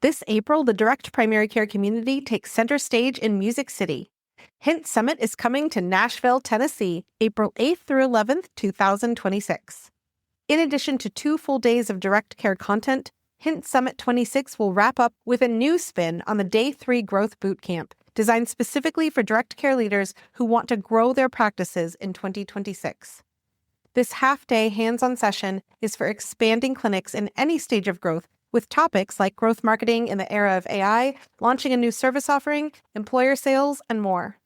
This April, the direct primary care community takes center stage in Music City. Hint Summit is coming to Nashville, Tennessee, April 8th through 11th, 2026. In addition to 2 full days of direct care content, Hint Summit 26 will wrap up with a new spin on the Day 3 Growth Bootcamp, designed specifically for direct care leaders who want to grow their practices in 2026. This half-day hands-on session is for expanding clinics in any stage of growth, with topics like growth marketing in the era of AI, launching a new service offering, employer sales, and more.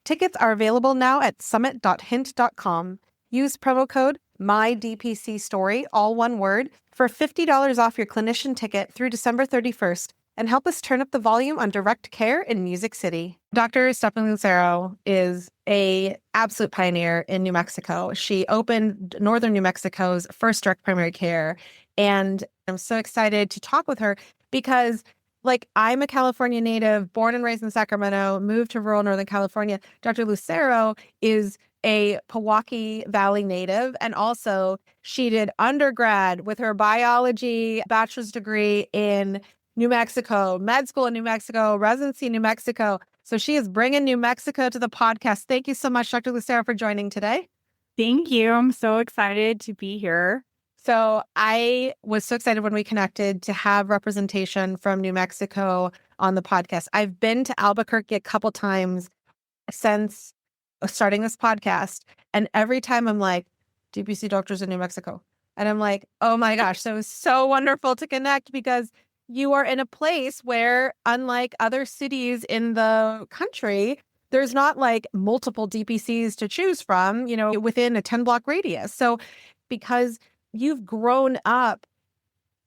Tickets are available now at summit.hint.com. Use promo code My DPC Story, all one word, for $50 off your clinician ticket through December 31st, and help us turn up the volume on direct care in Music City. Dr. Stephanie Lucero is an absolute pioneer in New Mexico. She opened northern New Mexico's first direct primary care, and I'm so excited to talk with her because, I'm a California native, born and raised in Sacramento, moved to rural Northern California. Dr. Lucero is a Puh-Wah-Kee Valley native, and also she did undergrad with her biology bachelor's degree in New Mexico, med school in New Mexico, residency in New Mexico. So she is bringing New Mexico to the podcast. Thank you so much, Dr. Lucero, for joining today. Thank you. I'm so excited to be here. So I was so excited when we connected to have representation from New Mexico on the podcast. I've been to Albuquerque a couple times since starting this podcast, and every time I'm like, DPC doctors in New Mexico. And I'm like, oh my gosh, so it was so wonderful to connect because you are in a place where, unlike other cities in the country, there's not multiple DPCs to choose from, within a 10-block radius. So because you've grown up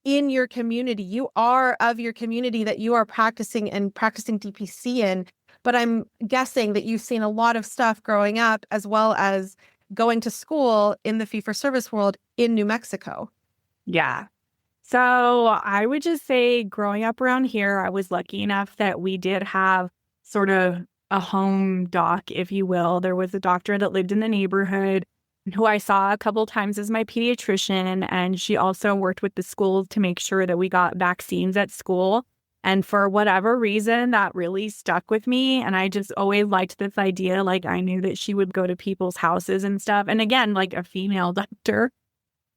in your community, you are of your community that you are practicing DPC in, but I'm guessing that you've seen a lot of stuff growing up as well as going to school in the fee-for-service world in New Mexico. Yeah. So I would just say growing up around here, I was lucky enough that we did have sort of a home doc, if you will. There was a doctor that lived in the neighborhood who I saw a couple times as my pediatrician, and she also worked with the schools to make sure that we got vaccines at school. And for whatever reason, that really stuck with me. And I just always liked this idea. I knew that she would go to people's houses and stuff. And again, a female doctor.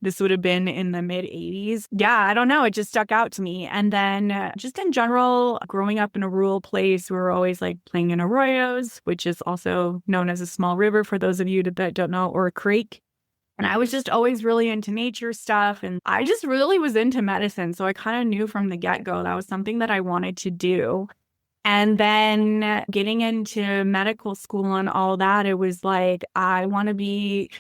This would have been in the mid-'80s. Yeah, I don't know. It just stuck out to me. And then just in general, growing up in a rural place, we were always playing in arroyos, which is also known as a small river for those of you that don't know, or a creek. And I was just always really into nature stuff. And I just really was into medicine. So I kind of knew from the get-go that was something that I wanted to do. And then getting into medical school and all that, it was I want to be...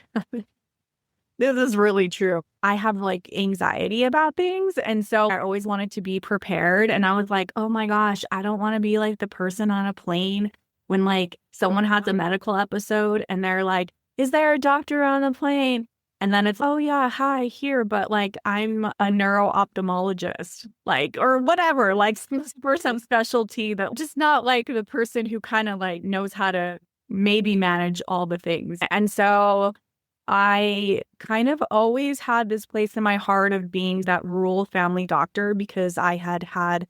This is really true. I have anxiety about things. And so I always wanted to be prepared. And I was like, oh my gosh, I don't want to be the person on a plane when someone has a medical episode and they're like, is there a doctor on the plane? And then it's, oh yeah, hi, here. But I'm a neuro-ophthalmologist, or whatever, for some specialty that just not the person who kind of knows how to maybe manage all the things. And so I kind of always had this place in my heart of being that rural family doctor because I had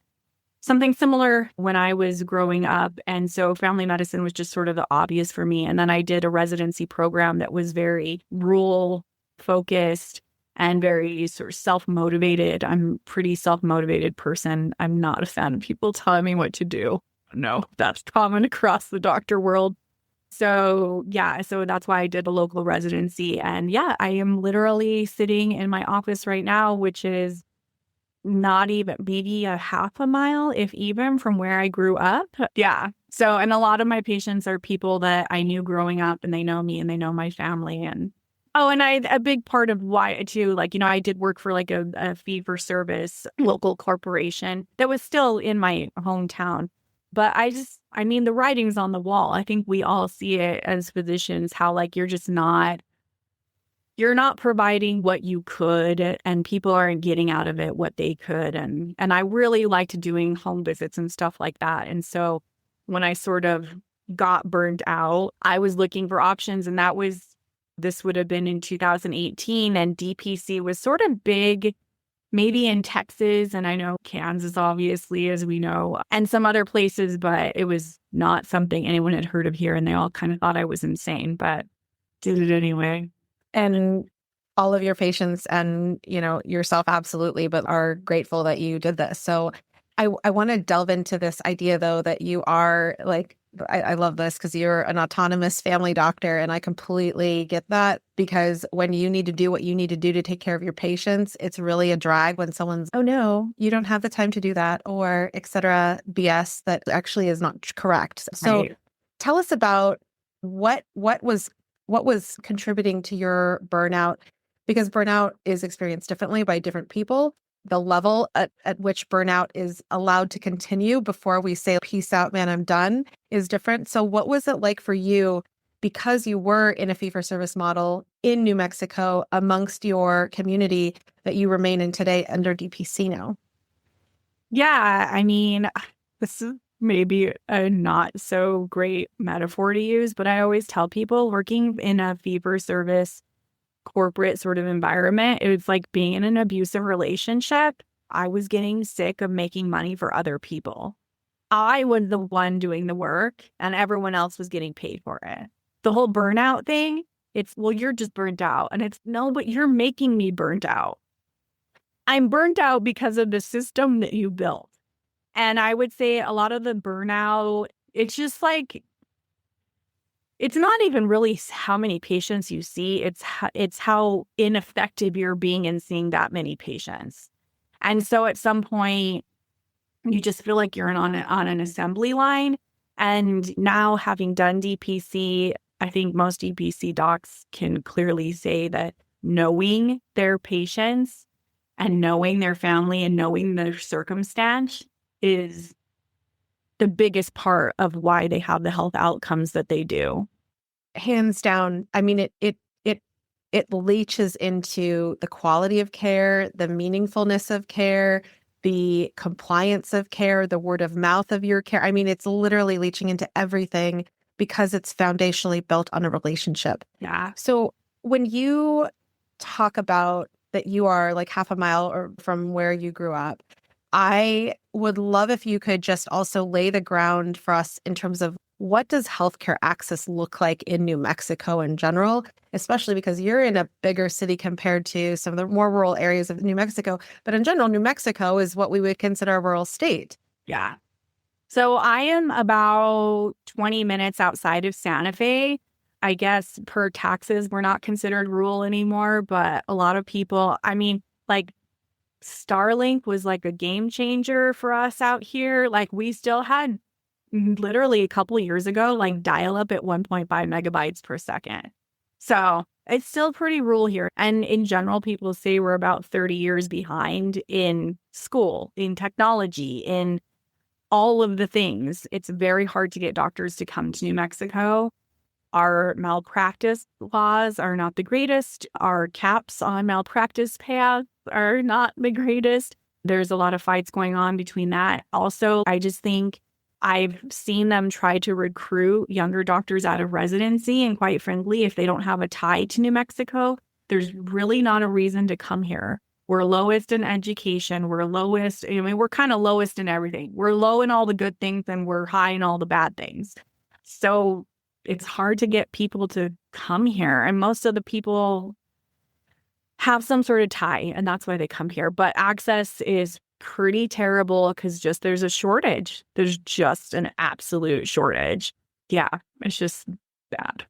something similar when I was growing up. And so family medicine was just sort of the obvious for me. And then I did a residency program that was very rural focused and very sort of self-motivated. I'm a pretty self-motivated person. I'm not a fan of people telling me what to do. No, that's common across the doctor world. So yeah, so that's why I did a local residency. And yeah, I am literally sitting in my office right now, which is not even maybe a half a mile, if even, from where I grew up. Yeah. So, and a lot of my patients are people that I knew growing up, and they know me and they know my family. And a big part of why too, I did work for a fee-for-service local corporation that was still in my hometown. But the writing's on the wall. I think we all see it as physicians, how you're not providing what you could, and people aren't getting out of it what they could. And I really liked doing home visits and stuff like that. And so when I sort of got burnt out, I was looking for options, and this would have been in 2018, and DPC was sort of big maybe in Texas, and I know Kansas, obviously, as we know, and some other places, but it was not something anyone had heard of here. And they all kind of thought I was insane, but did it anyway. And all of your patients and, yourself, absolutely, but are grateful that you did this. So I want to delve into this idea, though, that you are like, I love this because you're an autonomous family doctor. And I completely get that, because when you need to do what you need to do to take care of your patients, it's really a drag when someone's, oh, no, you don't have the time to do that, or et cetera, BS that actually is not correct. So Right. tell us about what was contributing to your burnout, because burnout is experienced differently by different people. The level at which burnout is allowed to continue before we say, peace out, man, I'm done, is different. So what was it like for you, because you were in a fee-for-service model in New Mexico amongst your community that you remain in today under DPC now? Yeah, I mean, this is maybe a not so great metaphor to use, but I always tell people working in a fee-for-service corporate sort of environment, it was like being in an abusive relationship. I was getting sick of making money for other people. I was the one doing the work and everyone else was getting paid for it. The whole burnout thing, it's, well, you're just burnt out. And it's, no, but you're making me burnt out. I'm burnt out because of the system that you built. And I would say a lot of the burnout, it's just like, it's not even really how many patients you see. It's how ineffective you're being in seeing that many patients. And so at some point, you just feel like you're on an assembly line. And now, having done DPC, I think most DPC docs can clearly say that knowing their patients and knowing their family and knowing their circumstance is the biggest part of why they have the health outcomes that they do. Hands down. I mean, it leaches into the quality of care, the meaningfulness of care, the compliance of care, the word of mouth of your care. I mean, it's literally leaching into everything because it's foundationally built on a relationship. Yeah. So when you talk about that you are like half a mile or from where you grew up, I would love if you could just also lay the ground for us in terms of what does healthcare access look like in New Mexico in general, especially because you're in a bigger city compared to some of the more rural areas of New Mexico. But in general, New Mexico is what we would consider a rural state. Yeah. So I am about 20 minutes outside of Santa Fe. I guess per taxes, we're not considered rural anymore, but a lot of people, I mean, like Starlink was like a game changer for us out here. Like we still had literally a couple of years ago, like dial up at 1.5 megabytes per second. So it's still pretty rural here. And in general, people say we're about 30 years behind in school, in technology, in all of the things. It's very hard to get doctors to come to New Mexico. Our malpractice laws are not the greatest. Our caps on malpractice payouts are not the greatest. There's a lot of fights going on between that. Also, I just think I've seen them try to recruit younger doctors out of residency. And quite frankly, if they don't have a tie to New Mexico, there's really not a reason to come here. We're lowest in education. We're lowest. I mean, we're kind of lowest in everything. We're low in all the good things and we're high in all the bad things. So it's hard to get people to come here. And most of the people have some sort of tie, and that's why they come here. But access is pretty terrible because just there's a shortage. There's just an absolute shortage. Yeah, it's just bad.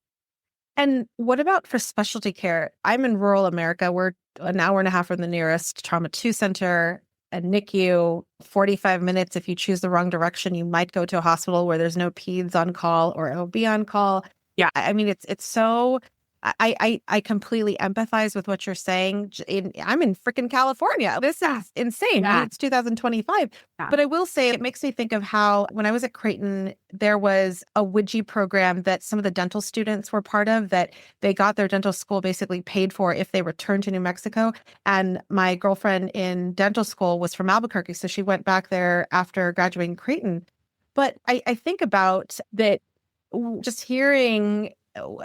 And what about for specialty care? I'm in rural America. We're an hour and a half from the nearest Trauma 2 center, a NICU, 45 minutes. If you choose the wrong direction, you might go to a hospital where there's no peds on call or OB on call. Yeah. I mean, it's so... I completely empathize with what you're saying. I'm in freaking California. This is insane. Yeah. It's 2025. Yeah. But I will say it makes me think of how when I was at Creighton, there was a Widgie program that some of the dental students were part of that they got their dental school basically paid for if they returned to New Mexico. And my girlfriend in dental school was from Albuquerque. So she went back there after graduating Creighton. But I think about that, just hearing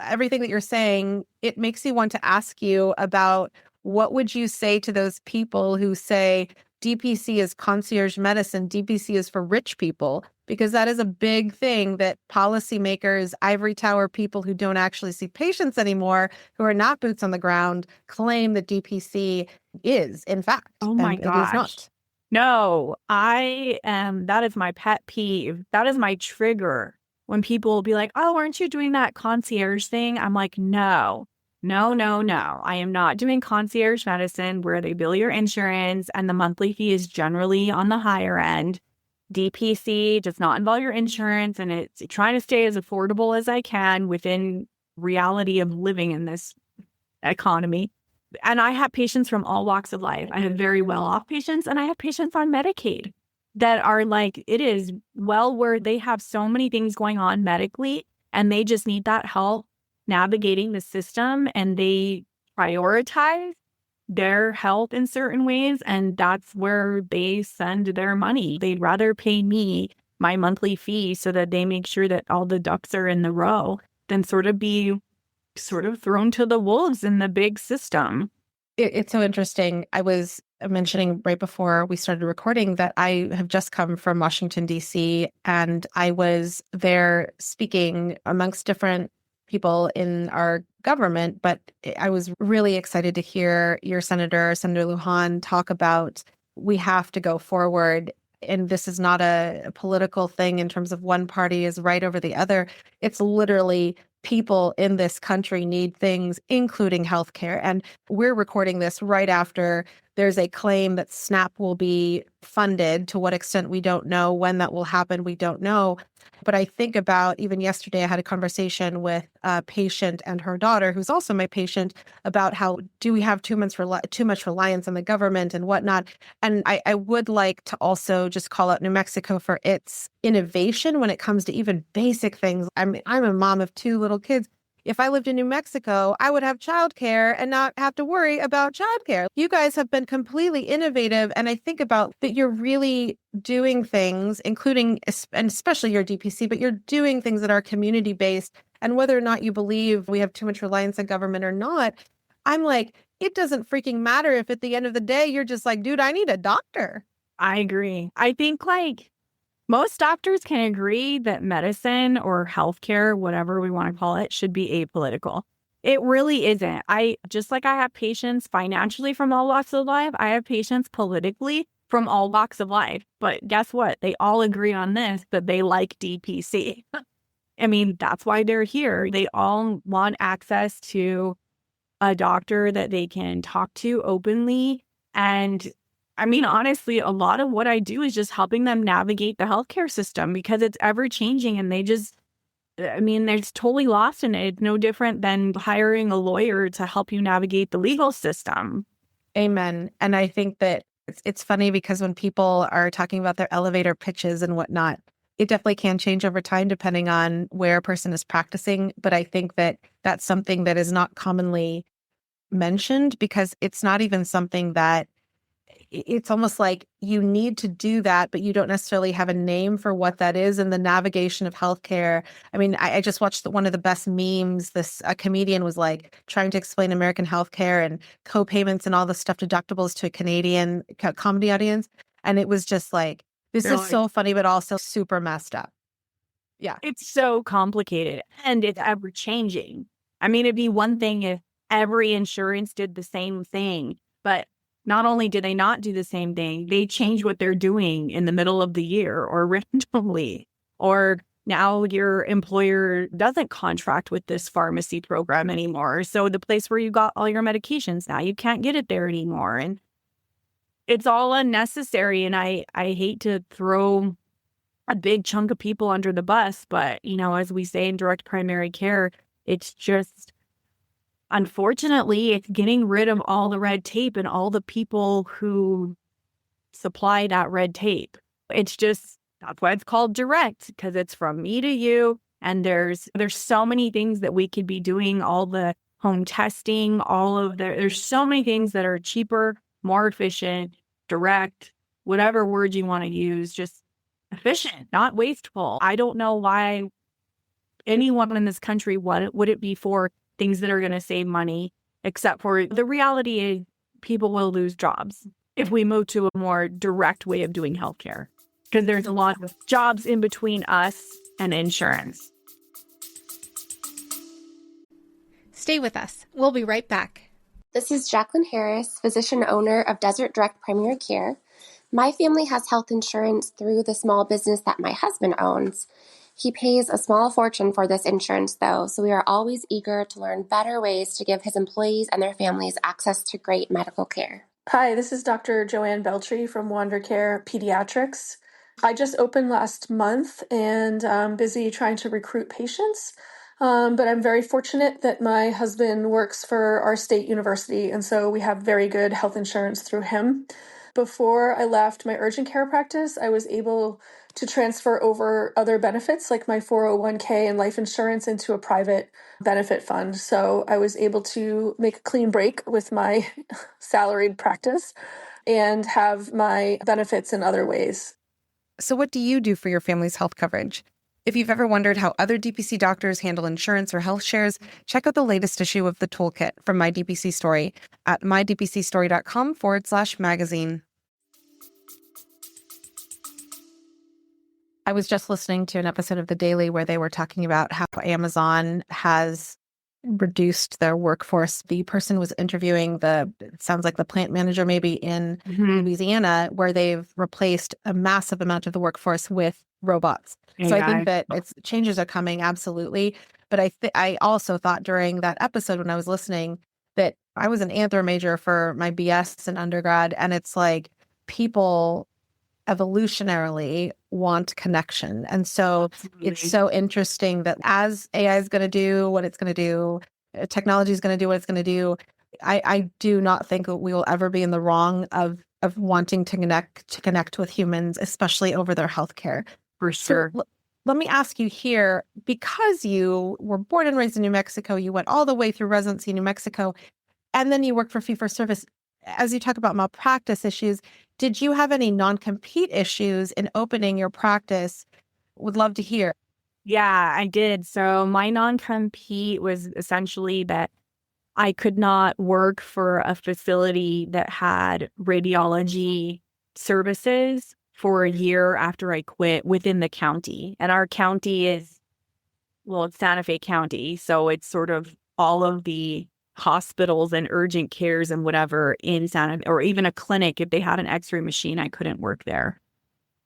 everything that you're saying, it makes me want to ask you about what would you say to those people who say DPC is concierge medicine, DPC is for rich people? Because that is a big thing that policymakers, ivory tower people who don't actually see patients anymore, who are not boots on the ground, claim that DPC is, in fact, Oh my and it is gosh. not. No, that is my pet peeve. That is my trigger. When people will be like, oh, aren't you doing that concierge thing? I'm like, no. I am not doing concierge medicine where they bill your insurance and the monthly fee is generally on the higher end. DPC does not involve your insurance, and it's trying to stay as affordable as I can within reality of living in this economy. And I have patients from all walks of life. I have very well-off patients, and I have patients on Medicaid that are like, it is well where they have so many things going on medically, and they just need that help navigating the system, and they prioritize their health in certain ways, and that's where they send their money. They'd rather pay me my monthly fee so that they make sure that all the ducks are in the row than be thrown to the wolves in the big system. It's so interesting. I was mentioning right before we started recording that I have just come from Washington, D.C., and I was there speaking amongst different people in our government, but I was really excited to hear your Senator Lujan, talk about we have to go forward. And this is not a political thing in terms of one party is right over the other. It's literally people in this country need things, including healthcare. And we're recording this right after there's a claim that SNAP will be funded. To what extent, we don't know. When that will happen, we don't know. But I think about, even yesterday, I had a conversation with a patient and her daughter, who's also my patient, about how do we have too much reliance on the government and whatnot. And I would like to also just call out New Mexico for its innovation when it comes to even basic things. I'm a mom of 2 little kids. If I lived in New Mexico, I would have childcare and not have to worry about childcare. You guys have been completely innovative. And I think about that you're really doing things, including, and especially your DPC, but you're doing things that are community-based. And whether or not you believe we have too much reliance on government or not, I'm like, it doesn't freaking matter if at the end of the day, you're just like, dude, I need a doctor. I agree. I think most doctors can agree that medicine or healthcare, whatever we want to call it, should be apolitical. It really isn't. Just like I have patients financially from all walks of life, I have patients politically from all walks of life. But guess what? They all agree on this, that they like DPC. I mean, that's why they're here. They all want access to a doctor that they can talk to openly. And I mean, honestly, a lot of what I do is just helping them navigate the healthcare system because it's ever changing, and they're totally lost in it. It's no different than hiring a lawyer to help you navigate the legal system. Amen. And I think that it's funny because when people are talking about their elevator pitches and whatnot, it definitely can change over time depending on where a person is practicing. But I think that that's something that is not commonly mentioned because it's not even something that it's almost like you need to do that, but you don't necessarily have a name for what that is in the navigation of healthcare. I mean, I just watched one of the best memes. A comedian was like trying to explain American healthcare and co-payments and all the stuff, deductibles to a Canadian comedy audience. And it was just like, this is so funny, but also super messed up. Yeah. It's so complicated and it's ever changing. I mean, it'd be one thing if every insurance did the same thing, but not only do they not do the same thing, they change what they're doing in the middle of the year or randomly. Or now your employer doesn't contract with this pharmacy program anymore. So the place where you got all your medications, now you can't get it there anymore. And it's all unnecessary. And I hate to throw a big chunk of people under the bus. But, as we say in direct primary care, it's just, unfortunately, it's getting rid of all the red tape and all the people who supply that red tape. It's just, that's why it's called direct, because it's from me to you. And there's so many things that we could be doing, all the home testing, there's so many things that are cheaper, more efficient, direct, whatever word you want to use, just efficient, not wasteful. I don't know why anyone in this country would it be for things that are going to save money, except for the reality is people will lose jobs if we move to a more direct way of doing healthcare, because there's a lot of jobs in between us and insurance. Stay with us. We'll be right back. This is Jacqueline Harris, physician owner of Desert Direct Primary Care. My family has health insurance through the small business that my husband owns. He pays a small fortune for this insurance, though, so we are always eager to learn better ways to give his employees and their families access to great medical care. Hi, this is Dr. Joanne Beltry from Wander Care Pediatrics. I just opened last month and I'm busy trying to recruit patients, but I'm very fortunate that my husband works for our state university, and so we have very good health insurance through him. Before I left my urgent care practice, I was able to transfer over other benefits like my 401k and life insurance into a private benefit fund. So I was able to make a clean break with my salaried practice and have my benefits in other ways. So what do you do for your family's health coverage? If you've ever wondered how other DPC doctors handle insurance or health shares, check out the latest issue of the toolkit from My DPC Story at mydpcstory.com/magazine. I was just listening to an episode of The Daily where they were talking about how Amazon has reduced their workforce. The person was interviewing it sounds like the plant manager maybe in Louisiana, where they've replaced a massive amount of the workforce with robots. So I think that changes are coming, absolutely. But I also thought during that episode when I was listening that I was an anthro major for my BS in undergrad, and it's like people evolutionarily want connection. And so it's so interesting that as AI is going to do what it's going to do, technology is going to do what it's going to do, I do not think that we will ever be in the wrong of wanting to connect with humans, especially over their healthcare. For sure. So, let me ask you here, because you were born and raised in New Mexico, you went all the way through residency in New Mexico, and then you worked for fee-for-service. As you talk about malpractice issues, did you have any non-compete issues in opening your practice? Would love to hear. Yeah, I did. So my non-compete was essentially that I could not work for a facility that had radiology services for a year after I quit within the county. And our county it's Santa Fe County. So it's sort of all of the hospitals and urgent cares and whatever in Santa Fe, or even a clinic. If they had an x-ray machine, I couldn't work there.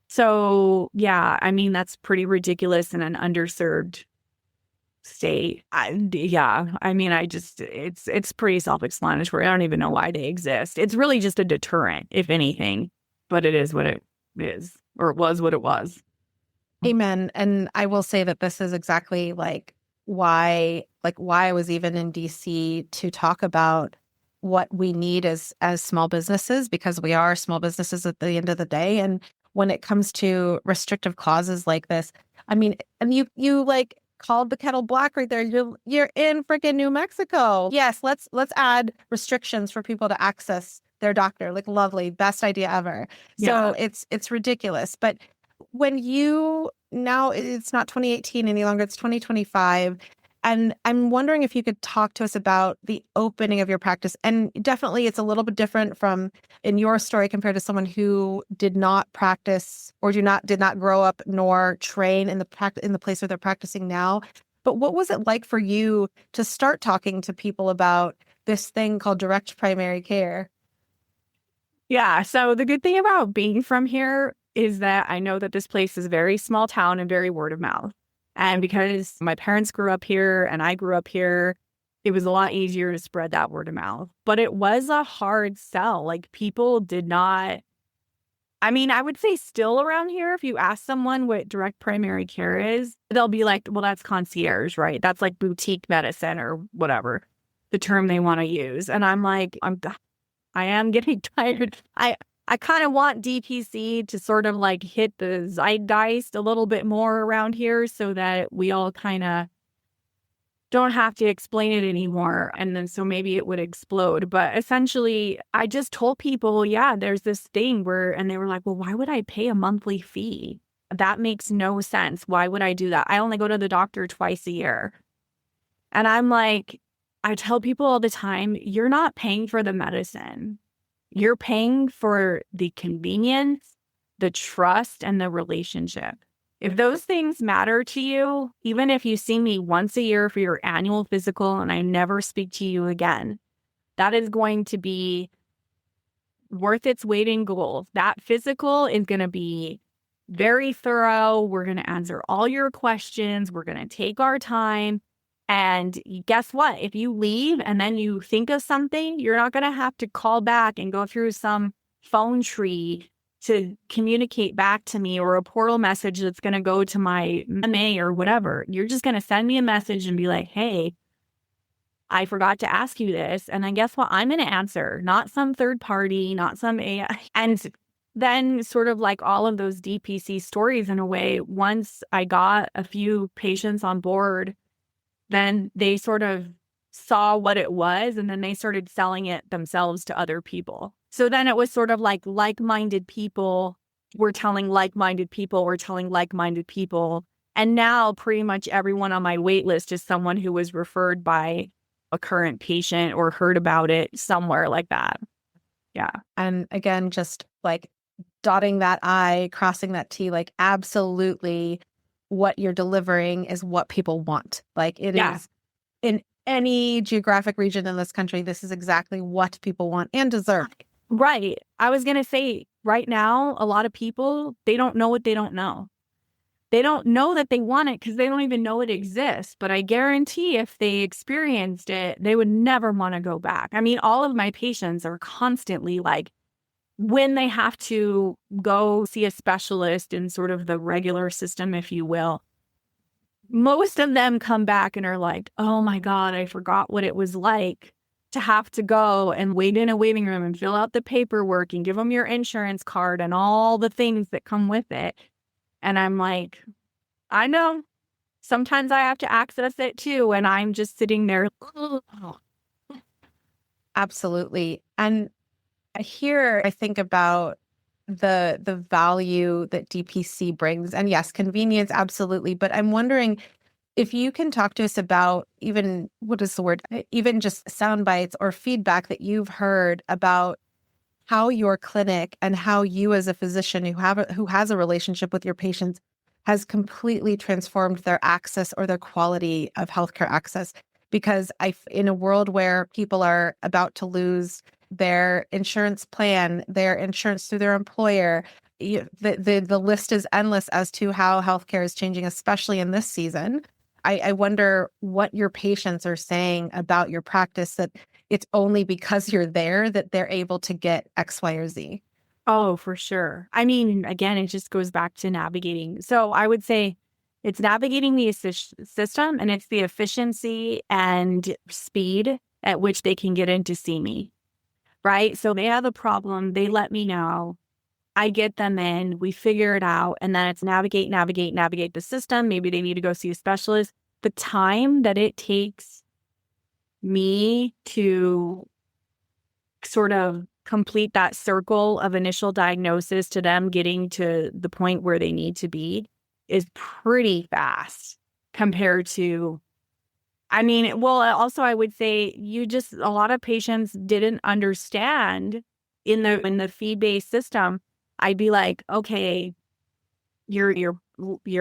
So yeah, I mean, that's pretty ridiculous in an underserved state. It's pretty self-explanatory. I don't even know why they exist. It's really just a deterrent, if anything, but it is what it is, or it was what it was. Amen. And I will say that this is exactly why I was even in DC to talk about what we need as small businesses, because we are small businesses at the end of the day. And when it comes to restrictive clauses like this, I mean, and you called the kettle black right there. You're in freaking New Mexico. Yes, let's add restrictions for people to access their doctor. Lovely, best idea ever. Yeah. So it's ridiculous. But when now it's not 2018 any longer, it's 2025. And I'm wondering if you could talk to us about the opening of your practice. And definitely it's a little bit different from in your story compared to someone who did not practice or did not grow up nor train in the place where they're practicing now. But what was it like for you to start talking to people about this thing called direct primary care? Yeah. So the good thing about being from here is that I know that this place is a very small town and very word of mouth. And because my parents grew up here and I grew up here, it was a lot easier to spread that word of mouth. But it was a hard sell. People did not, I would say still around here, if you ask someone what direct primary care is, they'll be like, well, that's concierge, right? That's like boutique medicine or whatever the term they want to use. And I'm like, I am getting tired. I kind of want DPC to sort of hit the zeitgeist a little bit more around here so that we all kind of don't have to explain it anymore. And then so maybe it would explode. But essentially, I just told people, yeah, there's this thing and they were like, well, why would I pay a monthly fee? That makes no sense. Why would I do that? I only go to the doctor twice a year. And I'm like, I tell people all the time, you're not paying for the medicine. You're paying for the convenience, the trust, and the relationship. If those things matter to you, even if you see me once a year for your annual physical and I never speak to you again, that is going to be worth its weight in gold. That physical is going to be very thorough. We're going to answer all your questions. We're going to take our time. And guess what? If you leave and then you think of something, you're not going to have to call back and go through some phone tree to communicate back to me, or a portal message that's going to go to my MA or whatever. You're just going to send me a message and be like, hey, I forgot to ask you this. And then guess what? I'm going to answer, not some third party, not some AI. And then sort of like all of those DPC stories in a way, once I got a few patients on board, then they sort of saw what it was, and then they started selling it themselves to other people. So then it was sort of like like-minded people were telling like-minded people were telling like-minded people. And now pretty much everyone on my wait list is someone who was referred by a current patient or heard about it somewhere like that. Yeah. And again, just like dotting that I, crossing that T, like absolutely what you're delivering is what people want. Like it is in any geographic region in this country, this is exactly what people want and deserve. Right. I was going to say right now, a lot of people, they don't know what they don't know. They don't know that they want it because they don't even know it exists. But I guarantee if they experienced it, they would never want to go back. I mean, all of my patients are constantly like, when they have to go see a specialist in sort of the regular system, if you will, most of them come back and are like, oh my God, I forgot what it was like to have to go and wait in a waiting room and fill out the paperwork and give them your insurance card and all the things that come with it. And I'm like, I know. Sometimes I have to access it too. And I'm just sitting there. Absolutely. And here I think about the value that DPC brings. And yes, convenience, absolutely. But I'm wondering if you can talk to us about even, what is the word, even just sound bites or feedback that you've heard about how your clinic and how you as a physician who has a relationship with your patients has completely transformed their access or their quality of healthcare access. Because in a world where people are about to lose their insurance plan, their insurance through their employer, the list is endless as to how healthcare is changing, especially in this season. I wonder what your patients are saying about your practice, that it's only because you're there that they're able to get X, Y, or Z. Oh, for sure. I mean, again, it just goes back to navigating. So I would say it's navigating the system, and it's the efficiency and speed at which they can get in to see me, right? So they have a problem. They let me know. I get them in. We figure it out. And then it's navigate the system. Maybe they need to go see a specialist. The time that it takes me to sort of complete that circle of initial diagnosis to them getting to the point where they need to be is pretty fast compared to, I mean, well, also I would say a lot of patients didn't understand in the fee-based system. I'd be like, okay, your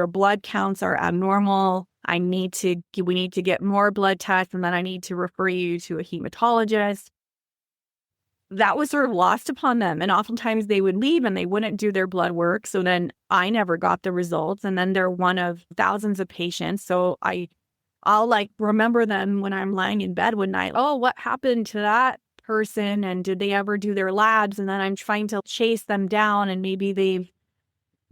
blood counts are abnormal. We need to get more blood tests, and then I need to refer you to a hematologist. That was sort of lost upon them. And oftentimes they would leave and they wouldn't do their blood work. So then I never got the results. And then they're one of thousands of patients. So I'll like remember them when I'm lying in bed one night. Oh, what happened to that person? And did they ever do their labs? And then I'm trying to chase them down, and maybe they've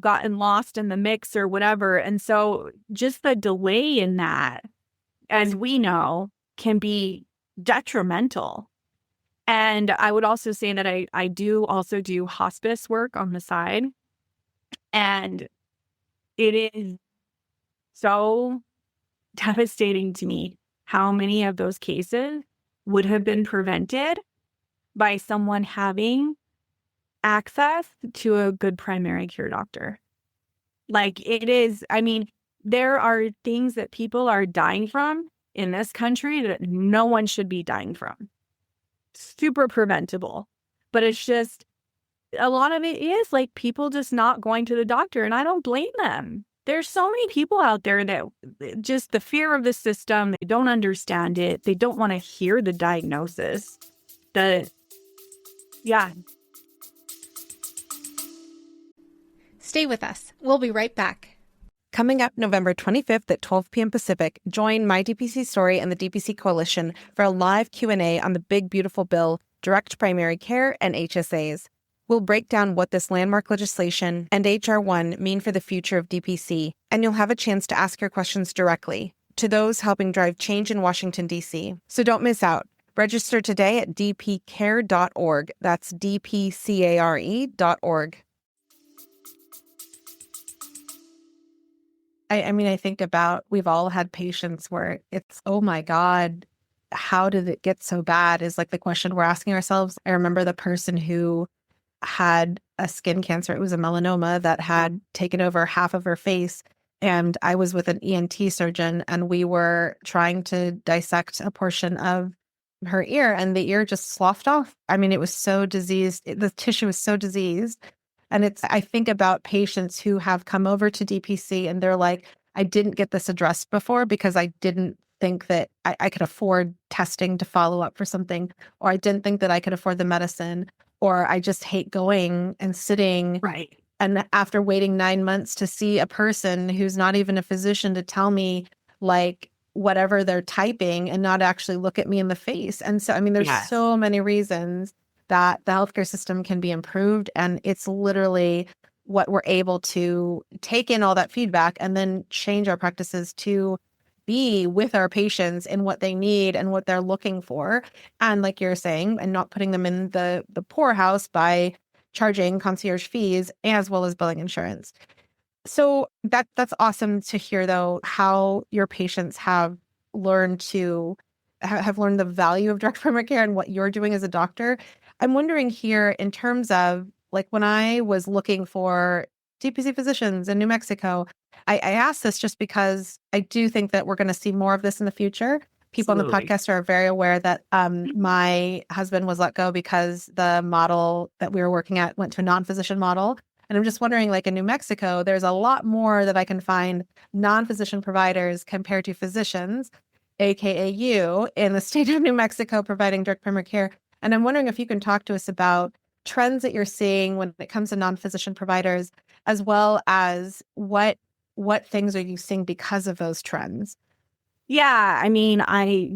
gotten lost in the mix or whatever. And so just the delay in that, as we know, can be detrimental. And I would also say that I do also do hospice work on the side. And it is so devastating to me how many of those cases would have been prevented by someone having access to a good primary care doctor. Like it is, I mean, there are things that people are dying from in this country that no one should be dying from. Super preventable. But it's just, a lot of it is like people just not going to the doctor, and I don't blame them. There's so many people out there that just the fear of the system, they don't understand it. They don't want to hear the diagnosis. Yeah. Stay with us. We'll be right back. Coming up November 25th at 12 p.m. Pacific, join My DPC Story and the DPC Coalition for a live Q&A on the Big Beautiful Bill, Direct Primary Care, and HSAs. We'll break down what this landmark legislation and H.R. 1 mean for the future of DPC, and you'll have a chance to ask your questions directly to those helping drive change in Washington, D.C. So don't miss out. Register today at dpcare.org. That's dpcare.org. I mean, I think about, we've all had patients where it's, oh my God, how did it get so bad is like the question we're asking ourselves. I remember the person who had a skin cancer. It was a melanoma that had taken over half of her face. And I was with an ENT surgeon, and we were trying to dissect a portion of her ear, and the ear just sloughed off. I mean, it was so diseased. The tissue was so diseased. And I think about patients who have come over to DPC and they're like, I didn't get this addressed before because I didn't think that I could afford testing to follow up for something, or I didn't think that I could afford the medicine, or I just hate going and sitting. Right. And after waiting 9 months to see a person who's not even a physician to tell me like whatever they're typing and not actually look at me in the face. And so, I mean, there's so many reasons that the healthcare system can be improved. And it's literally what we're able to take in all that feedback and then change our practices to be with our patients in what they need and what they're looking for. And like you're saying, and not putting them in the poorhouse by charging concierge fees as well as billing insurance. So that's awesome to hear, though, how your patients have learned the value of direct primary care and what you're doing as a doctor. I'm wondering here in terms of like when I was looking for DPC physicians in New Mexico, I asked this just because I do think that we're going to see more of this in the future. People on the podcast are very aware that my husband was let go because the model that we were working at went to a non-physician model. And I'm just wondering, like in New Mexico, there's a lot more that I can find non-physician providers compared to physicians, aka you, in the state of New Mexico providing direct primary care. And I'm wondering if you can talk to us about trends that you're seeing when it comes to non-physician providers, as well as what things are you seeing because of those trends? Yeah, I mean,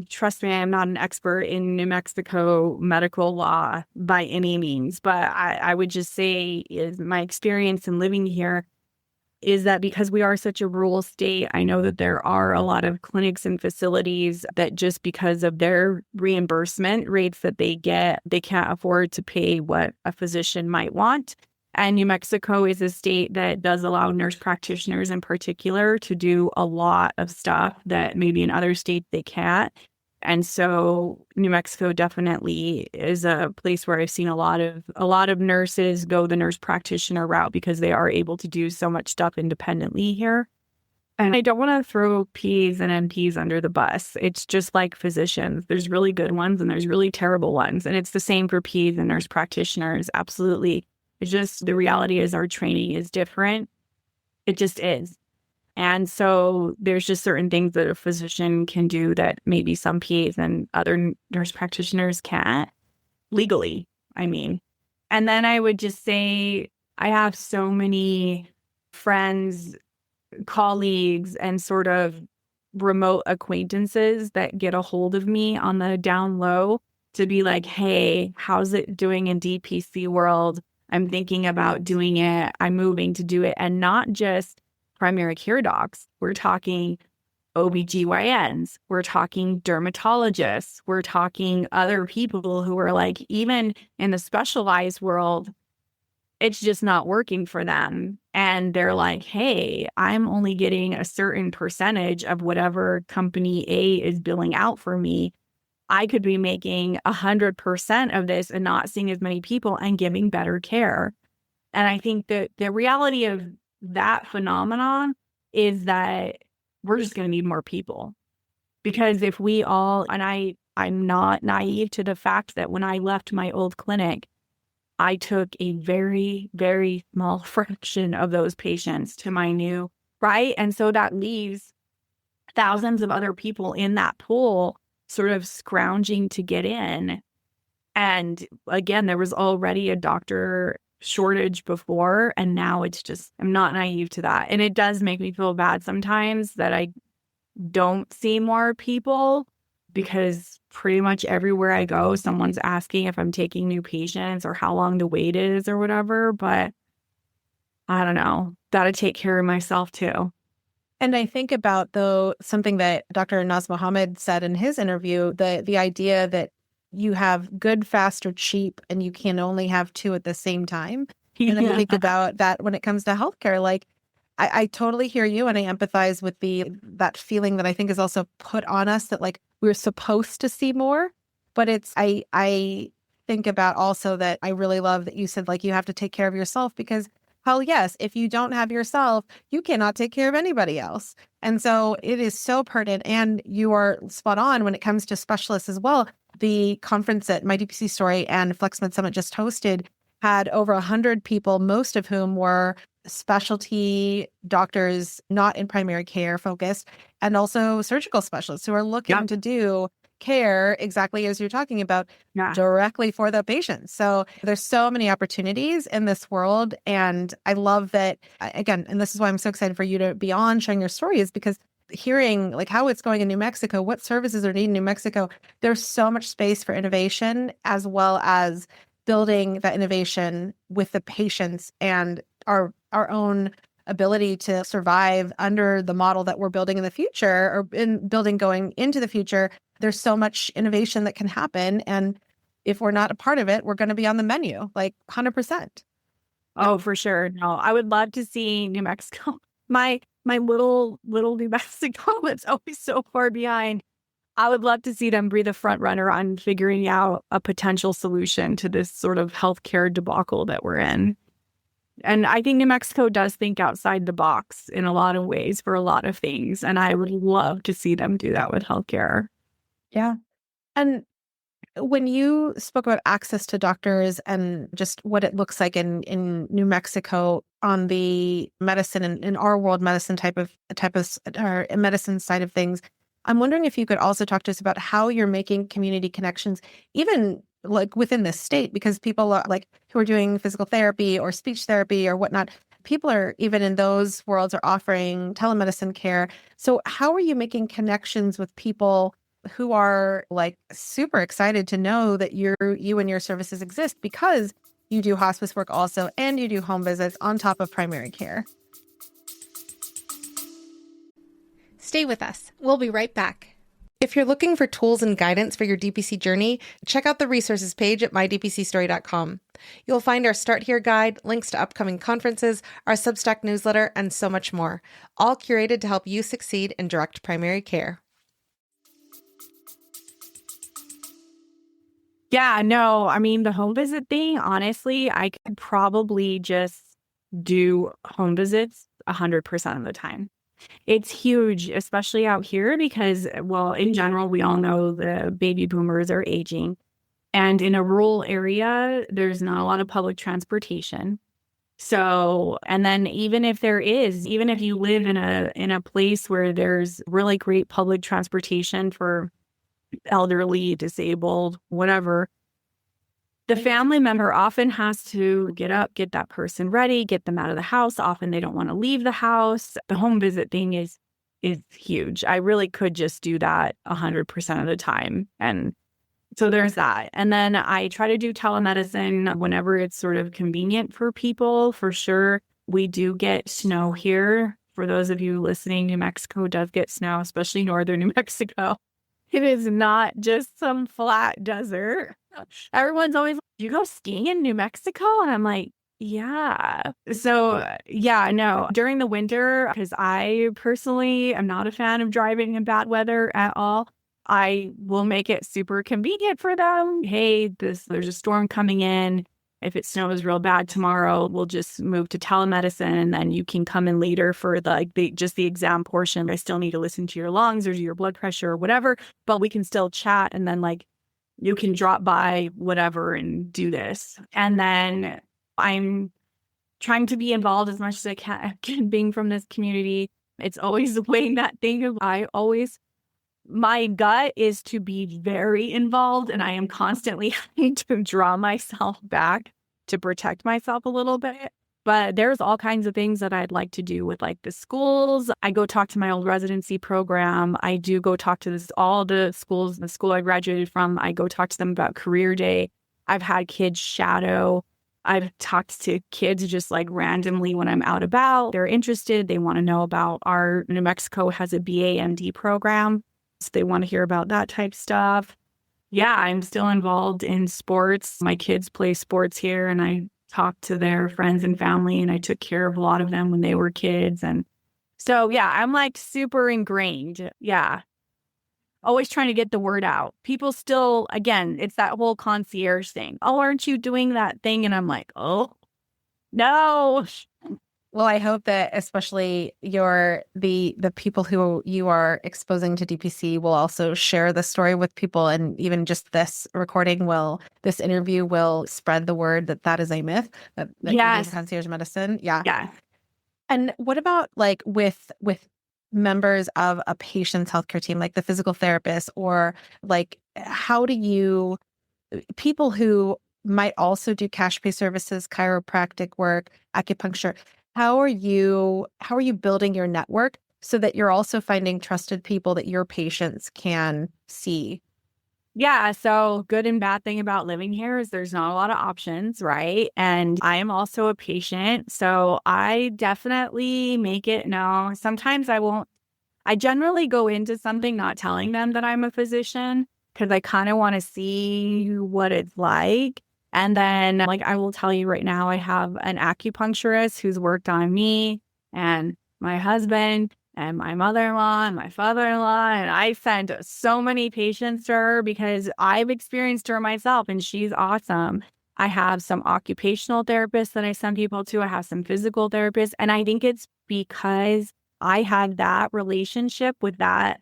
trust me, I'm not an expert in New Mexico medical law by any means, but I would just say is my experience in living here is that because we are such a rural state, I know that there are a lot of clinics and facilities that just because of their reimbursement rates that they get, they can't afford to pay what a physician might want. And New Mexico is a state that does allow nurse practitioners in particular to do a lot of stuff that maybe in other states they can't. And so New Mexico definitely is a place where I've seen a lot of nurses go the nurse practitioner route because they are able to do so much stuff independently here. And I don't want to throw Ps and NPs under the bus. It's just like physicians. There's really good ones and there's really terrible ones. And it's the same for Ps and nurse practitioners. Absolutely. It's just the reality is our training is different. It just is. And so there's just certain things that a physician can do that maybe some PAs and other nurse practitioners can't legally, I mean. And then I would just say I have so many friends, colleagues, and sort of remote acquaintances that get a hold of me on the down low to be like, hey, how's it doing in DPC world? I'm thinking about doing it. I'm moving to do it. And not just primary care docs. We're talking OBGYNs. We're talking dermatologists. We're talking other people who are like, even in the specialized world, it's just not working for them. And they're like, hey, I'm only getting a certain percentage of whatever company A is billing out for me. I could be making 100% of this and not seeing as many people and giving better care. And I think that the reality of that phenomenon is that we're just going to need more people. Because if we all, and I'm not naive to the fact that when I left my old clinic, I took a very, very small fraction of those patients to my new, right? And so that leaves thousands of other people in that pool sort of scrounging to get in. And again, there was already a doctor shortage before, and now it's just, I'm not naive to that. And it does make me feel bad sometimes that I don't see more people, because pretty much everywhere I go, someone's asking if I'm taking new patients or how long the wait is or whatever. But I don't know, got to take care of myself too. And I think about, though, something that Dr. Naz Mohammed said in his interview, the idea that you have good, fast, or cheap, and you can only have two at the same time. And I think about that when it comes to healthcare. Like, I totally hear you, and I empathize with that feeling that I think is also put on us, that like we're supposed to see more. But I think about also that I really love that you said, like, you have to take care of yourself, because hell yes, if you don't have yourself, you cannot take care of anybody else. And so it is so pertinent, and you are spot on when it comes to specialists as well. The conference that My DPC Story and FlexMed Summit just hosted had over 100 people, most of whom were specialty doctors, not in primary care focused, and also surgical specialists who are looking to do care exactly as you're talking about, directly for the patient. So there's so many opportunities in this world. And I love that, again, and this is why I'm so excited for you to be on sharing your story, is because hearing like how it's going in New Mexico, what services are needed in New Mexico, there's so much space for innovation, as well as building that innovation with the patients and our own ability to survive under the model that we're building in the future, or in building going into the future. There's so much innovation that can happen. And if we're not a part of it, we're going to be on the menu, like 100%. Oh, for sure. No, I would love to see New Mexico. My little New Mexico that's always so far behind. I would love to see them be the front runner on figuring out a potential solution to this sort of healthcare debacle that we're in. And I think New Mexico does think outside the box in a lot of ways for a lot of things. And I would love to see them do that with healthcare. Yeah. And when you spoke about access to doctors and just what it looks like in New Mexico on the medicine and in our world medicine type of or medicine side of things, I'm wondering if you could also talk to us about how you're making community connections, even like within the state, because people are like who are doing physical therapy or speech therapy or whatnot, people are even in those worlds are offering telemedicine care. So how are you making connections with people who are like super excited to know that you and your services exist, because you do hospice work also, and you do home visits on top of primary care? Stay with us. We'll be right back. If you're looking for tools and guidance for your DPC journey, check out the resources page at mydpcstory.com. You'll find our Start Here guide, links to upcoming conferences, our Substack newsletter, and so much more, all curated to help you succeed in direct primary care. Yeah, no, I mean, the home visit thing, honestly, I could probably just do home visits 100% of the time. It's huge, especially out here, because, well, in general, we all know the baby boomers are aging. And in a rural area, there's not a lot of public transportation. So, and then even if there is, even if you live in a place where there's really great public transportation for elderly, disabled, whatever, the family member often has to get up, get that person ready, get them out of the house. Often they don't want to leave the house. The home visit thing is huge. I really could just do that 100% of the time. And so there's that. And then I try to do telemedicine whenever it's sort of convenient for people. For sure, we do get snow here. For those of you listening, New Mexico does get snow, especially northern New Mexico. It is not just some flat desert. Everyone's always like, "Do you go skiing in New Mexico?" And I'm like, yeah. So, yeah, no. During the winter, because I personally am not a fan of driving in bad weather at all, I will make it super convenient for them. Hey, there's a storm coming in. If it snows real bad tomorrow, we'll just move to telemedicine, and then you can come in later for the exam portion. I still need to listen to your lungs or to your blood pressure or whatever, but we can still chat and then you can drop by whatever and do this. And then I'm trying to be involved as much as I can being from this community. It's always weighing that thing of my gut is to be very involved, and I am constantly having to draw myself back to protect myself a little bit. But there's all kinds of things that I'd like to do with like the schools. I go talk to my old residency program. I do go talk to all the schools, the school I graduated from. I go talk to them about career day. I've had kids shadow. I've talked to kids just like randomly when I'm out about. They're interested. They want to know about our New Mexico has a BA/MD program. So they want to hear about that type stuff. Yeah, I'm still involved in sports. My kids play sports here, and I talk to their friends and family, and I took care of a lot of them when they were kids. And so, yeah, I'm like super ingrained. Yeah. Always trying to get the word out. People still, again, it's that whole concierge thing. Oh, aren't you doing that thing? And I'm like, oh, no. Well, I hope that especially the people who you are exposing to DPC will also share the story with people, and even just this interview will spread the word that is a myth, that Yes. concierge medicine. Yeah. Yeah. And what about like with members of a patient's healthcare team, like the physical therapist, or like people who might also do cash pay services, chiropractic work, acupuncture. How are you building your network so that you're also finding trusted people that your patients can see? Yeah. So good and bad thing about living here is there's not a lot of options, right? And I am also a patient. So I definitely make it known. Sometimes I won't. I generally go into something not telling them that I'm a physician because I kind of want to see what it's like. And then, like, I will tell you right now, I have an acupuncturist who's worked on me and my husband and my mother-in-law and my father-in-law. And I sent so many patients to her because I've experienced her myself, and she's awesome. I have some occupational therapists that I send people to. I have some physical therapists. And I think it's because I had that relationship with that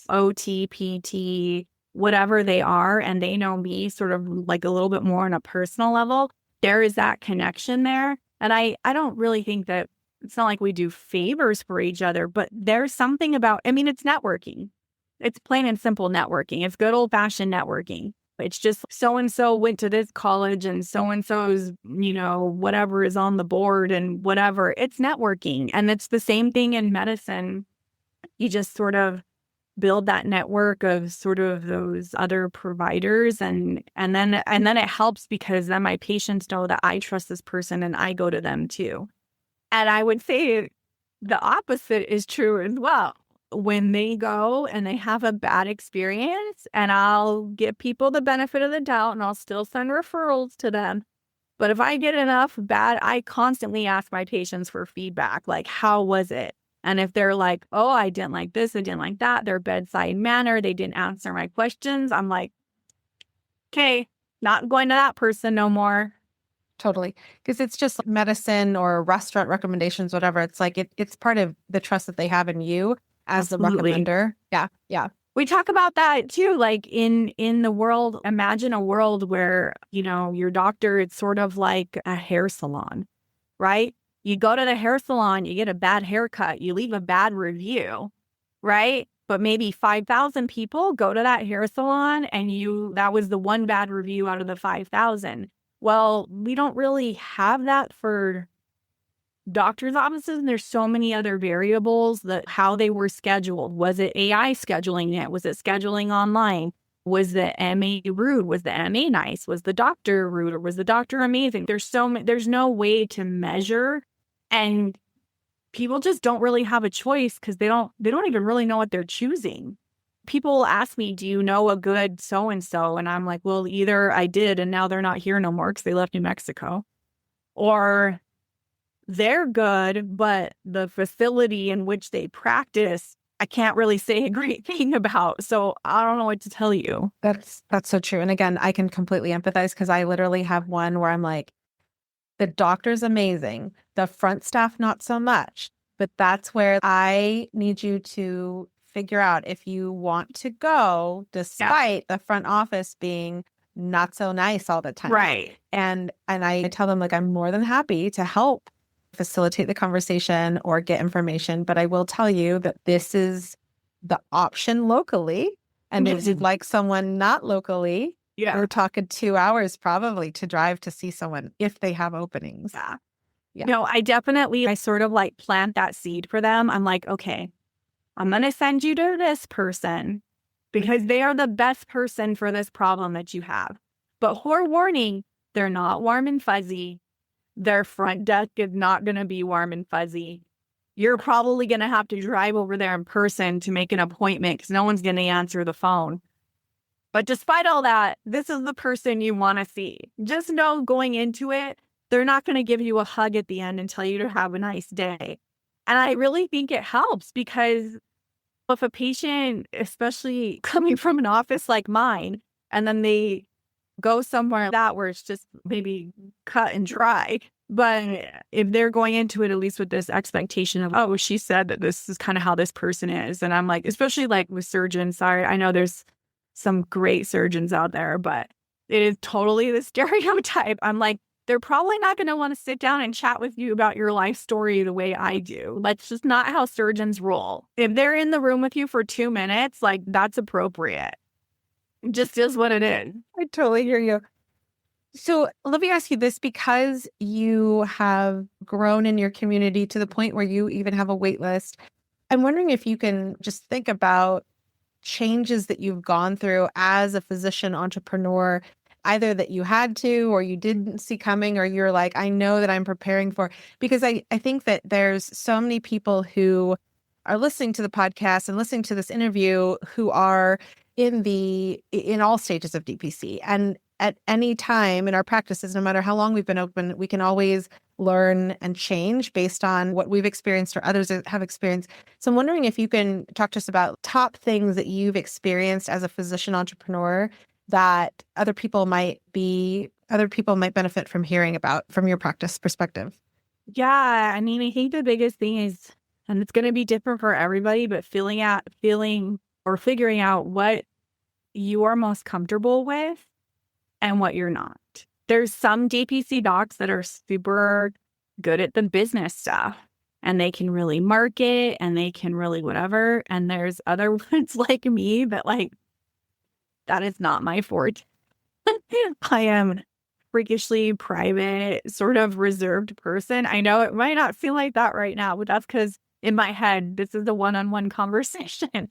OT, PT, whatever they are, and they know me sort of like a little bit more on a personal level. There is that connection there. And I don't really think that it's not like we do favors for each other, but there's something about, it's networking. It's plain and simple networking. It's good old fashioned networking. It's just so-and-so went to this college and so-and-so's, whatever is on the board and whatever. It's networking. And it's the same thing in medicine. You just sort of build that network of sort of those other providers. And then it helps because then my patients know that I trust this person and I go to them too. And I would say the opposite is true as well. When they go and they have a bad experience, and I'll give people the benefit of the doubt and I'll still send referrals to them. But if I get enough bad, I constantly ask my patients for feedback, like, how was it? And if they're like, oh, I didn't like this, I didn't like that, their bedside manner, they didn't answer my questions, I'm like, okay, not going to that person no more. Totally. Because it's just medicine or restaurant recommendations, whatever. It's like it's part of the trust that they have in you as Absolutely. the recommender. Yeah. Yeah. We talk about that too, like in the world, imagine a world where, your doctor, it's sort of like a hair salon, right? You go to the hair salon, you get a bad haircut, you leave a bad review, right? But maybe 5,000 people go to that hair salon and that was the one bad review out of the 5,000. Well, we don't really have that for doctor's offices, and there's so many other variables that how they were scheduled. Was it AI scheduling it? Was it scheduling online? Was the MA rude? Was the MA nice? Was the doctor rude, or was the doctor amazing? There's no way to measure, and people just don't really have a choice because they don't even really know what they're choosing. People will ask me, do you know a good so-and-so? And I'm like, well, either I did and now they're not here no more because they left New Mexico, or they're good, but the facility in which they practice, I can't really say a great thing about. So I don't know what to tell you. That's so true. And again, I can completely empathize because I literally have one where I'm like, the doctor's amazing, the front staff not so much, but that's where I need you to figure out if you want to go despite the front office being not so nice all the time. Right. And I tell them, like, I'm more than happy to help facilitate the conversation or get information. But I will tell you that this is the option locally. And if you'd like someone not locally, we're talking 2 hours probably to drive to see someone if they have openings. Yeah. No, I sort of like plant that seed for them. I'm like, okay, I'm going to send you to this person because they are the best person for this problem that you have. But forewarning, they're not warm and fuzzy. Their front desk is not going to be warm and fuzzy. You're probably going to have to drive over there in person to make an appointment because no one's going to answer the phone. But despite all that, this is the person you want to see. Just know going into it, they're not going to give you a hug at the end and tell you to have a nice day. And I really think it helps because if a patient, especially coming from an office like mine, and then they go somewhere like that where it's just maybe cut and dry. But if they're going into it at least with this expectation of, oh, she said that this is kind of how this person is. And I'm like, especially like with surgeons, sorry, I know there's some great surgeons out there, but it is totally the stereotype. I'm like, they're probably not going to want to sit down and chat with you about your life story the way I do. That's just not how surgeons roll. If they're in the room with you for 2 minutes, like that's appropriate. It just is what it is. I totally hear you. So let me ask you this, because you have grown in your community to the point where you even have a wait list. I'm wondering if you can just think about changes that you've gone through as a physician entrepreneur, either that you had to or you didn't see coming, or you're like, I know that I'm preparing for, because I think that there's so many people who are listening to the podcast and listening to this interview who are in all stages of DPC. And at any time in our practices, no matter how long we've been open, we can always learn and change based on what we've experienced or others have experienced. So I'm wondering if you can talk to us about top things that you've experienced as a physician entrepreneur that other people might benefit from hearing about from your practice perspective. Yeah, I mean, I think the biggest thing is, and it's going to be different for everybody, but figuring out what you are most comfortable with and what you're not. There's some DPC docs that are super good at the business stuff and they can really market and they can really whatever. And there's other ones like me that like, that is not my forte. I am freakishly private, sort of reserved person. I know it might not feel like that right now, but that's because in my head, this is a one-on-one conversation.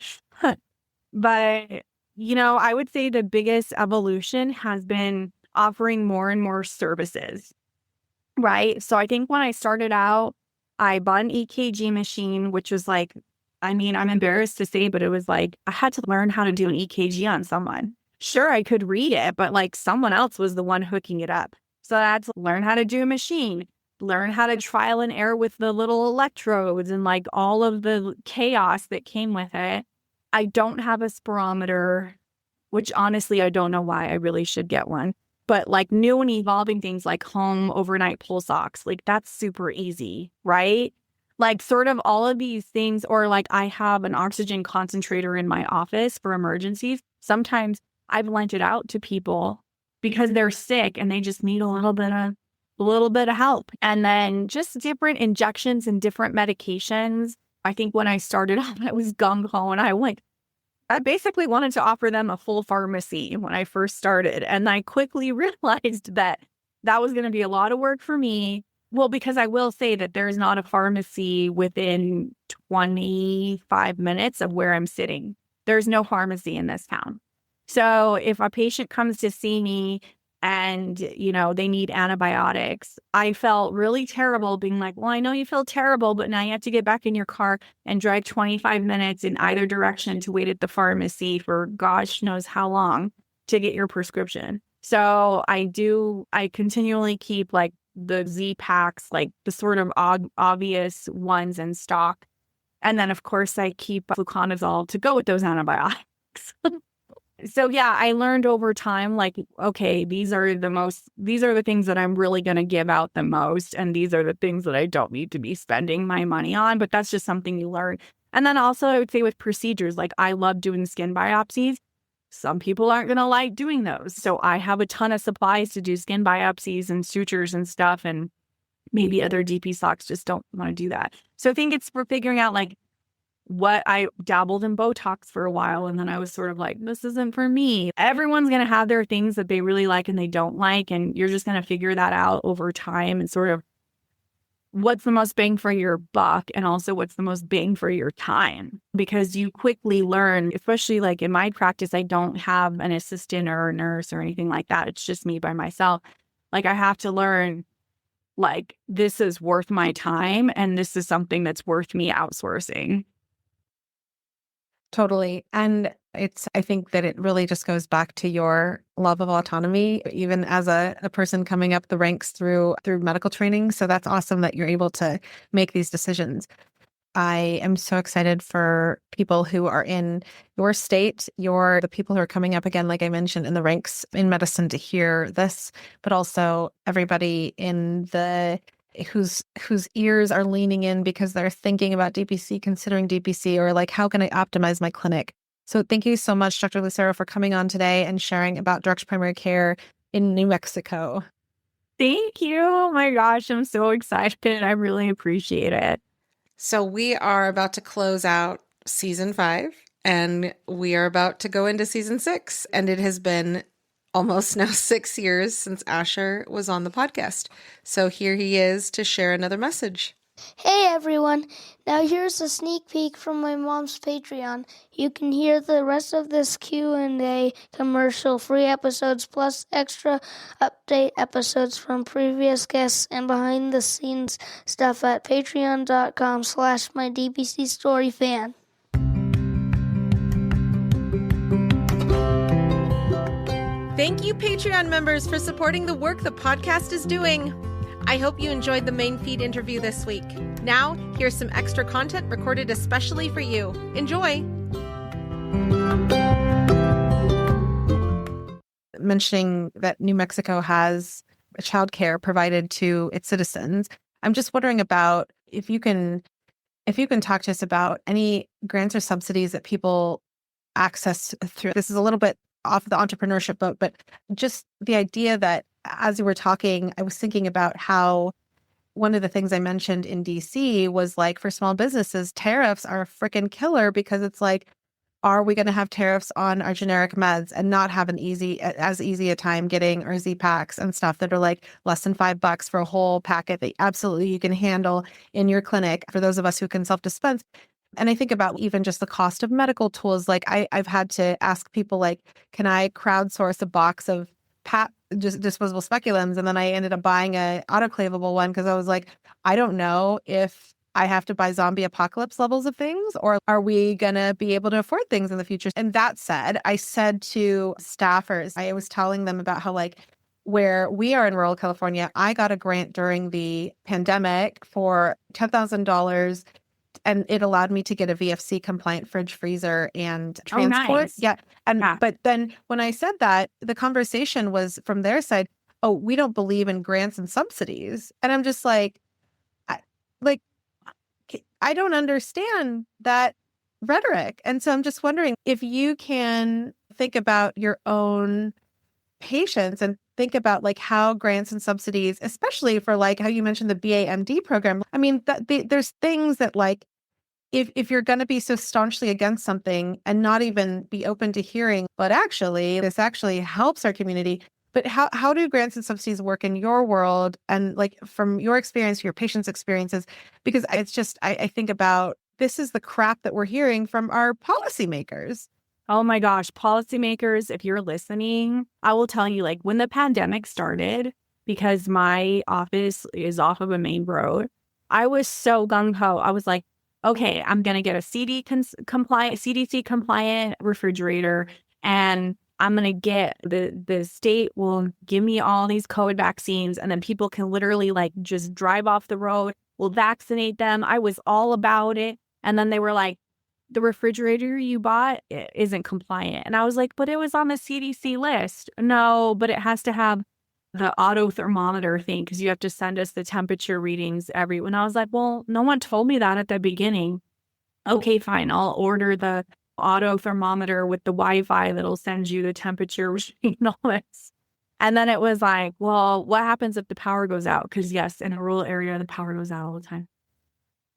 But, I would say the biggest evolution has been offering more and more services, right? So I think when I started out, I bought an EKG machine, which was like, I mean, I'm embarrassed to say, but it was like, I had to learn how to do an EKG on someone. Sure, I could read it, but like someone else was the one hooking it up. So I had to learn how to do a machine, learn how to trial and error with the little electrodes and like all of the chaos that came with it. I don't have a spirometer, which honestly, I don't know why. I really should get one. But like new and evolving things like home overnight pulse ox, like that's super easy, right? Like sort of all of these things, or like I have an oxygen concentrator in my office for emergencies. Sometimes I've lent it out to people because they're sick and they just need a little bit of help. And then just different injections and different medications. I think when I started off, I was gung-ho and I basically wanted to offer them a full pharmacy when I first started. And I quickly realized that was going to be a lot of work for me. Well, because I will say that there's not a pharmacy within 25 minutes of where I'm sitting. There's no pharmacy in this town. So if a patient comes to see me and, they need antibiotics, I felt really terrible being like, well, I know you feel terrible, but now you have to get back in your car and drive 25 minutes in either direction to wait at the pharmacy for gosh knows how long to get your prescription. So I continually keep like the Z packs, like the sort of obvious ones in stock. And then of course I keep fluconazole to go with those antibiotics. So yeah, I learned over time, like, okay, these are the things that I'm really going to give out the most. And these are the things that I don't need to be spending my money on. But that's just something you learn. And then also I would say with procedures, like I love doing skin biopsies. Some people aren't going to like doing those. So I have a ton of supplies to do skin biopsies and sutures and stuff. And maybe other DP stocks just don't want to do that. So I think it's for figuring out like what I dabbled in Botox for a while. And then I was sort of like, this isn't for me. Everyone's going to have their things that they really like and they don't like. And you're just going to figure that out over time and sort of what's the most bang for your buck and also what's the most bang for your time, because you quickly learn, especially like in my practice, I don't have an assistant or a nurse or anything like that. It's just me by myself. Like I have to learn like this is worth my time and this is something that's worth me outsourcing. Totally. And I think that it really just goes back to your love of autonomy, even as a person coming up the ranks through medical training. So that's awesome that you're able to make these decisions. I am so excited for people who are in your state, the people who are coming up again, like I mentioned, in the ranks in medicine to hear this, but also everybody whose ears are leaning in because they're thinking about DPC, considering DPC, or like, how can I optimize my clinic? So thank you so much, Dr. Lucero, for coming on today and sharing about direct primary care in New Mexico. Thank you. Oh my gosh, I'm so excited. I really appreciate it. So we are about to close out season 5 and we are about to go into season 6. And it has been almost now 6 years since Asher was on the podcast. So here he is to share another message. Hey everyone, now here's a sneak peek from my mom's Patreon. You can hear the rest of this Q&A commercial, free episodes, plus extra update episodes from previous guests and behind the scenes stuff at patreon.com/mydpcstoryfan. Thank you, Patreon members, for supporting the work the podcast is doing. I hope you enjoyed the main feed interview this week. Now, here's some extra content recorded especially for you. Enjoy! Mentioning that New Mexico has childcare provided to its citizens, I'm just wondering about if you can talk to us about any grants or subsidies that people access through. This is a little bit off the entrepreneurship boat, but just the idea that as you were talking, I was thinking about how one of the things I mentioned in DC was like, for small businesses, tariffs are a freaking killer, because it's like, are we going to have tariffs on our generic meds and not have as easy a time getting our Z packs and stuff that are like less than $5 for a whole packet that absolutely you can handle in your clinic for those of us who can self-dispense. And I think about even just the cost of medical tools. Like I've had to ask people, like, can I crowdsource a box of just disposable speculums? And then I ended up buying a autoclavable one because I was like, I don't know if I have to buy zombie apocalypse levels of things, or are we going to be able to afford things in the future? And that said, I said to staffers, I was telling them about how, like, where we are in rural California, I got a grant during the pandemic for $10,000. And it allowed me to get a VFC compliant fridge, freezer, and transport. Oh, nice. Yeah. But then when I said that, the conversation was from their side, oh, we don't believe in grants and subsidies. And I'm just like, I don't understand that rhetoric. And so I'm just wondering if you can think about your own patients and think about like how grants and subsidies, especially for like how you mentioned the BAMD program. I mean, there's things that, like, if you're going to be so staunchly against something and not even be open to hearing, but actually this actually helps our community. But how do grants and subsidies work in your world, and like from your experience, your patients' experiences? Because it's just, I think about, this is the crap that we're hearing from our policymakers. Oh my gosh, policymakers, if you're listening, I will tell you, like, when the pandemic started, because my office is off of a main road, I was so gung-ho. I was like, okay, I'm going to get a CDC compliant refrigerator, and I'm going to get the state will give me all these COVID vaccines, and then people can literally like just drive off the road. We'll vaccinate them. I was all about it. And then they were like, the refrigerator you bought isn't compliant. And I was like, but it was on the CDC list. No, but it has to have the auto thermometer thing because you have to send us the temperature readings when I was like, well, no one told me that at the beginning. Okay, fine. I'll order the auto thermometer with the Wi-Fi that'll send you the temperature reading and all this. And then it was like, well, what happens if the power goes out? Because yes, in a rural area, the power goes out all the time.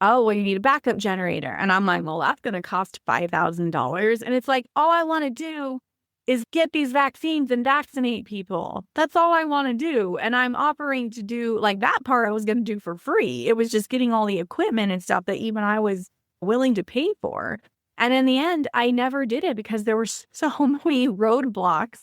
Oh, well, you need a backup generator. And I'm like, well, that's going to cost $5,000. And it's like, all I want to do is get these vaccines and vaccinate people. That's all I want to do. And I'm offering to do like that part I was going to do for free. It was just getting all the equipment and stuff that even I was willing to pay for. And in the end, I never did it because there were so many roadblocks.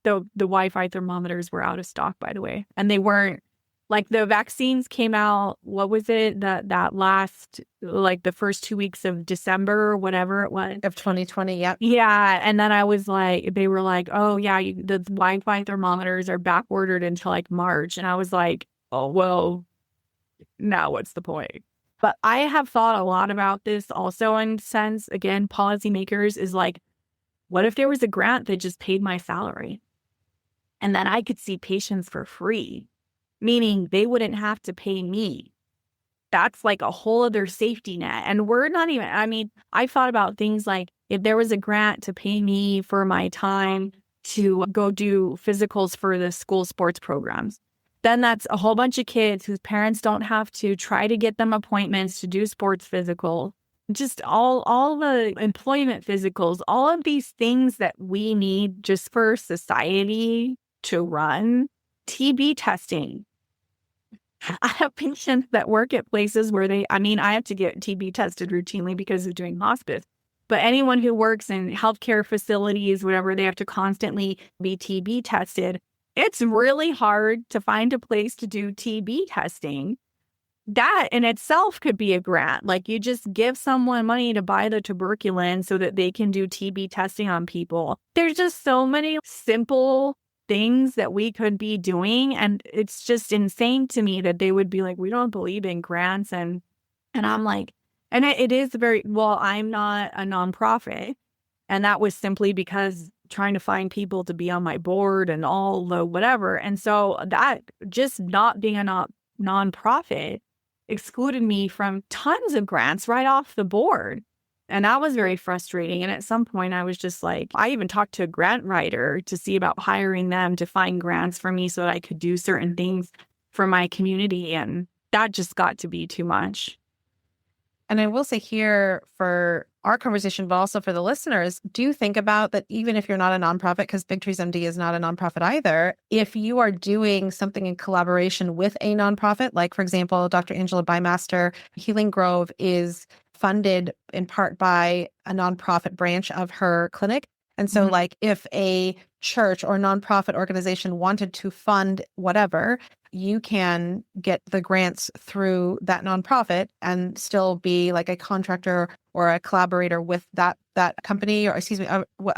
The Wi-Fi thermometers were out of stock, by the way. And they weren't like the vaccines came out. What was it that last, like the first 2 weeks of December or whatever it was of 2020? Yep. Yeah. And then I was like, they were like, oh, yeah, the Wi-Fi thermometers are back ordered until like March. And I was like, oh, well, now what's the point? But I have thought a lot about this also in sense, again, policymakers is like, what if there was a grant that just paid my salary? And then I could see patients for free, meaning they wouldn't have to pay me. That's like a whole other safety net. And we're not even, I mean, I thought about things like if there was a grant to pay me for my time to go do physicals for the school sports programs, then that's a whole bunch of kids whose parents don't have to try to get them appointments to do sports physical. Just all the employment physicals, all of these things that we need just for society to run. TB testing. I have patients that work at places where I have to get TB tested routinely because of doing hospice. But anyone who works in healthcare facilities, whatever, they have to constantly be TB tested. It's really hard to find a place to do TB testing. That in itself could be a grant. Like you just give someone money to buy the tuberculin so that they can do TB testing on people. There's just so many simple things that we could be doing. And it's just insane to me that they would be like, we don't believe in grants. And I'm like, and it is I'm not a nonprofit. And that was simply because trying to find people to be on my board and all the whatever. And so that just not being a nonprofit excluded me from tons of grants right off the board. And that was very frustrating. And at some point I was just like, I even talked to a grant writer to see about hiring them to find grants for me so that I could do certain things for my community. And that just got to be too much. And I will say here for our conversation, but also for the listeners, do think about that even if you're not a nonprofit, because Big Trees MD is not a nonprofit either, if you are doing something in collaboration with a nonprofit, like for example, Dr. Angela Bymaster, Healing Grove is funded in part by a nonprofit branch of her clinic. And so like if a church or nonprofit organization wanted to fund whatever, you can get the grants through that nonprofit and still be like a contractor or a collaborator with that company, or excuse me, with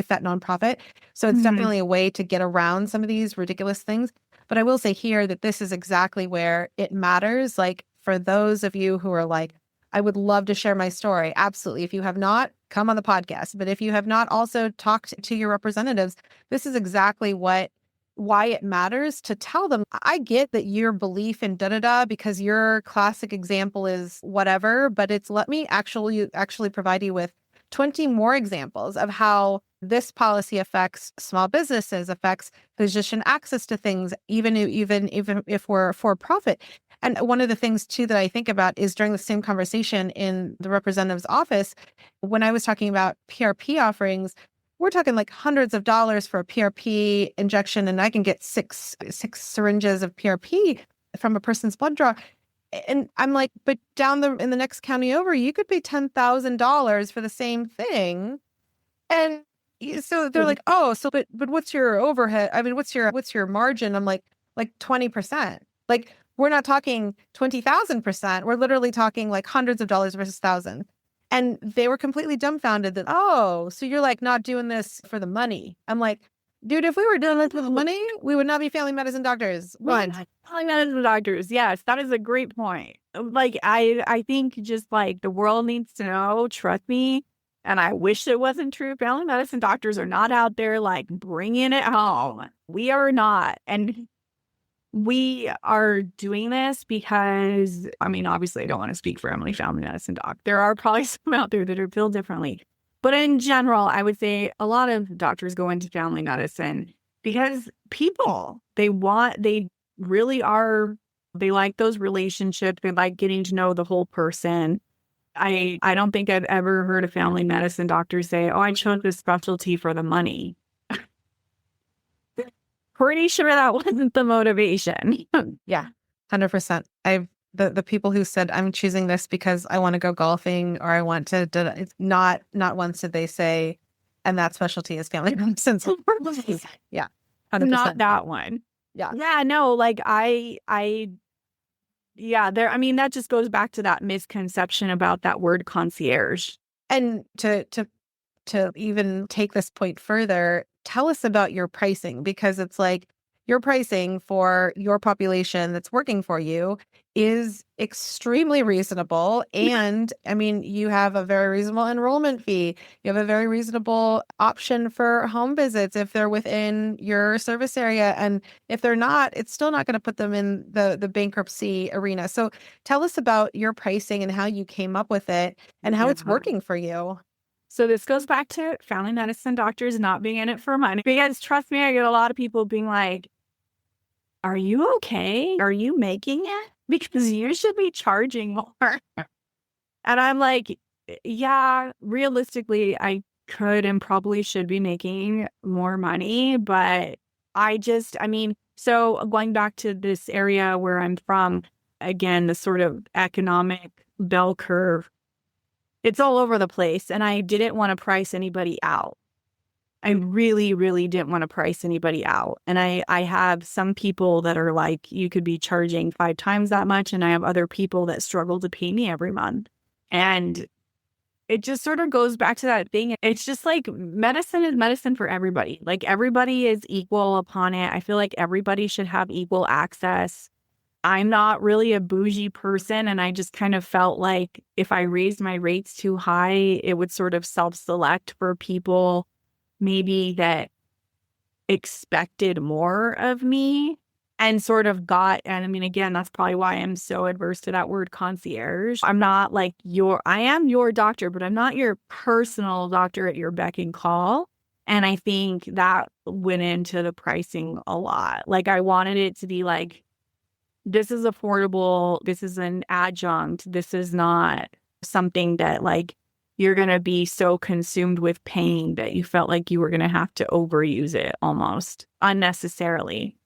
that nonprofit. So it's definitely a way to get around some of these ridiculous things. But I will say here that this is exactly where it matters. Like for those of you who are like, I would love to share my story. Absolutely. If you have not, come on the podcast. But if you have not also talked to your representatives, this is exactly why it matters to tell them. I get that your belief in da-da-da because your classic example is whatever, but it's let me actually provide you with 20 more examples of how this policy affects small businesses, affects physician access to things, even if we're for profit. And one of the things too that I think about is during the same conversation in the representative's office, when I was talking about PRP offerings, we're talking like hundreds of dollars for a PRP injection, and I can get six syringes of PRP from a person's blood draw. And I'm like, but in the next county over, you could pay $10,000 for the same thing. And so they're like, oh, so but what's your overhead? I mean, what's your margin? I'm like 20%. Like we're not talking 20,000%. We're literally talking like hundreds of dollars versus thousands. And they were completely dumbfounded that, oh, so you're like not doing this for the money. I'm like, dude, if we were doing this for the money, we would not be family medicine doctors. One. Family medicine doctors. Yes, that is a great point. Like, I think just like the world needs to know, trust me. And I wish it wasn't true. Family medicine doctors are not out there like bringing it home. We are not. And we are doing this because, I mean, obviously I don't want to speak for Emily Family Medicine Doc. There are probably some out there that are feel differently. But in general, I would say a lot of doctors go into family medicine because people, they really are, they like those relationships. They like getting to know the whole person. I don't think I've ever heard a family medicine doctor say, oh, I chose this specialty for the money. Pretty sure that wasn't the motivation. Yeah, 100%. The people who said I'm choosing this because I want to go golfing or I want to, it's not once did they say, and that specialty is family medicine. So, yeah, 100%. Not that one. Yeah. Yeah, no, like yeah, there, I mean, that just goes back to that misconception about that word concierge. And to even take this point further, tell us about your pricing, because it's like your pricing for your population that's working for you is extremely reasonable. And I mean, you have a very reasonable enrollment fee. You have a very reasonable option for home visits if they're within your service area. And if they're not, it's still not going to put them in the bankruptcy arena. So tell us about your pricing and how you came up with it and how it's working for you. So this goes back to family medicine doctors not being in it for money. Because trust me, I get a lot of people being like, are you okay? Are you making it? Because you should be charging more. And I'm like, yeah, realistically, I could and probably should be making more money. But I mean, so going back to this area where I'm from, again, the sort of economic bell curve, it's all over the place. And I didn't want to price anybody out. I really, really didn't want to price anybody out. And I have some people that are like, you could be charging 5 times that much. And I have other people that struggle to pay me every month. And it just sort of goes back to that thing. It's just like medicine is medicine for everybody. Like everybody is equal upon it. I feel like everybody should have equal access. I'm not really a bougie person. And I just kind of felt like if I raised my rates too high, it would sort of self-select for people maybe that expected more of me and sort of got, and I mean, again, that's probably why I'm so adverse to that word concierge. I'm not like I am your doctor, but I'm not your personal doctor at your beck and call. And I think that went into the pricing a lot. Like I wanted it to be like, this is affordable. This is an adjunct. This is not something that like you're going to be so consumed with pain that you felt like you were going to have to overuse it almost unnecessarily.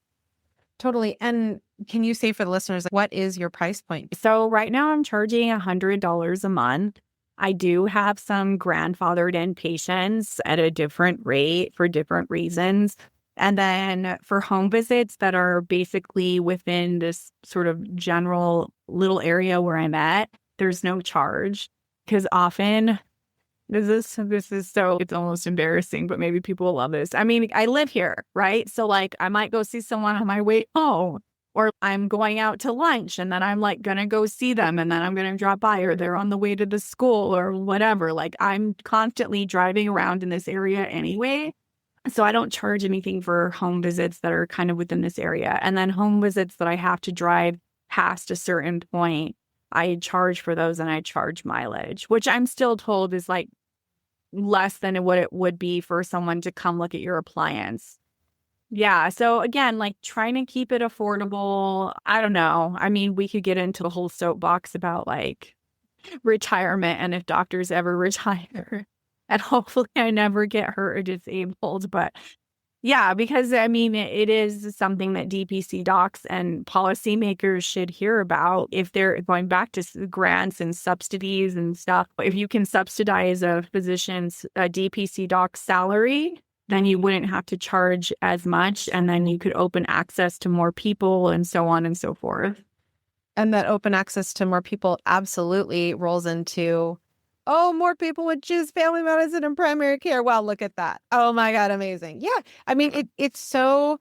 Totally. And can you say for the listeners, what is your price point? So right now I'm charging $100 a month. I do have some grandfathered in patients at a different rate for different reasons. And then for home visits that are basically within this sort of general little area where I'm at, there's no charge. Because often, this is so, it's almost embarrassing, but maybe people will love this. I mean, I live here, right? So like I might go see someone on my way home, or I'm going out to lunch and then I'm like going to go see them and then I'm going to drop by, or they're on the way to the school or whatever. Like I'm constantly driving around in this area anyway. So I don't charge anything for home visits that are kind of within this area. And then home visits that I have to drive past a certain point, I charge for those and I charge mileage, which I'm still told is like less than what it would be for someone to come look at your appliance. Yeah. So again, like trying to keep it affordable. I don't know. I mean, we could get into the whole soapbox about like retirement and if doctors ever retire. And hopefully I never get hurt or disabled. But yeah, because I mean, it is something that DPC docs and policymakers should hear about if they're going back to grants and subsidies and stuff. If you can subsidize a physician's DPC doc salary, then you wouldn't have to charge as much. And then you could open access to more people and so on and so forth. And that open access to more people absolutely rolls into, oh, more people would choose family medicine and primary care. Wow, look at that. Oh my God, amazing. Yeah. I mean, it's so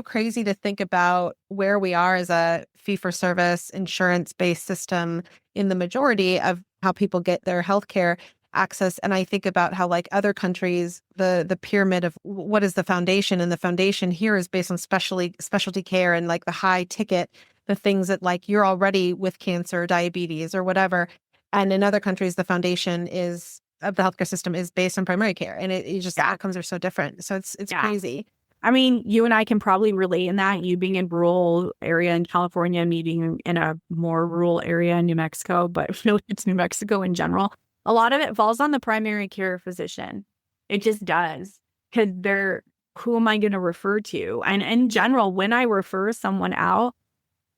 crazy to think about where we are as a fee-for-service insurance-based system in the majority of how people get their healthcare. access. And I think about how like other countries, the pyramid of what is the foundation, and the foundation here is based on specialty care and like the high ticket, the things that like you're already with cancer, diabetes, or whatever. And in other countries, the foundation is of the healthcare system is based on primary care, and it just outcomes are so different. So it's crazy. I mean, you and I can probably relate in that, you being in rural area in California, me being in a more rural area in New Mexico, but really it's New Mexico in general. A lot of it falls on the primary care physician. It just does. Because who am I going to refer to? And in general, when I refer someone out,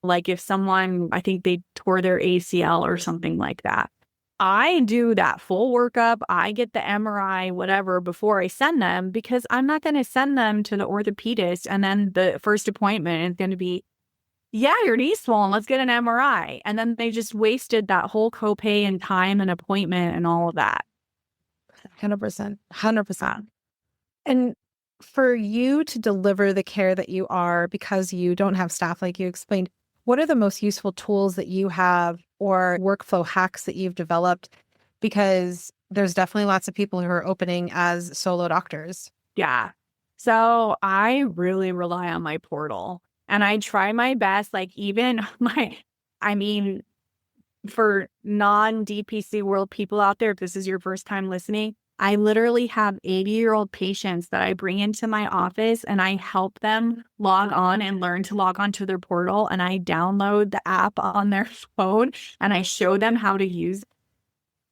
like if someone, I think they tore their ACL or something like that, I do that full workup. I get the MRI, whatever, before I send them, because I'm not going to send them to the orthopedist. And then the first appointment is going to be, yeah, your knee's swollen. Let's get an MRI. And then they just wasted that whole copay and time and appointment and all of that. 100%. 100%. And for you to deliver the care that you are, because you don't have staff like you explained, what are the most useful tools that you have or workflow hacks that you've developed? Because there's definitely lots of people who are opening as solo doctors. Yeah. So I really rely on my portal, and I try my best, like even for non-DPC world people out there, if this is your first time listening, I literally have 80-year-old patients that I bring into my office, and I help them log on and learn to log on to their portal. And I download the app on their phone, and I show them how to use it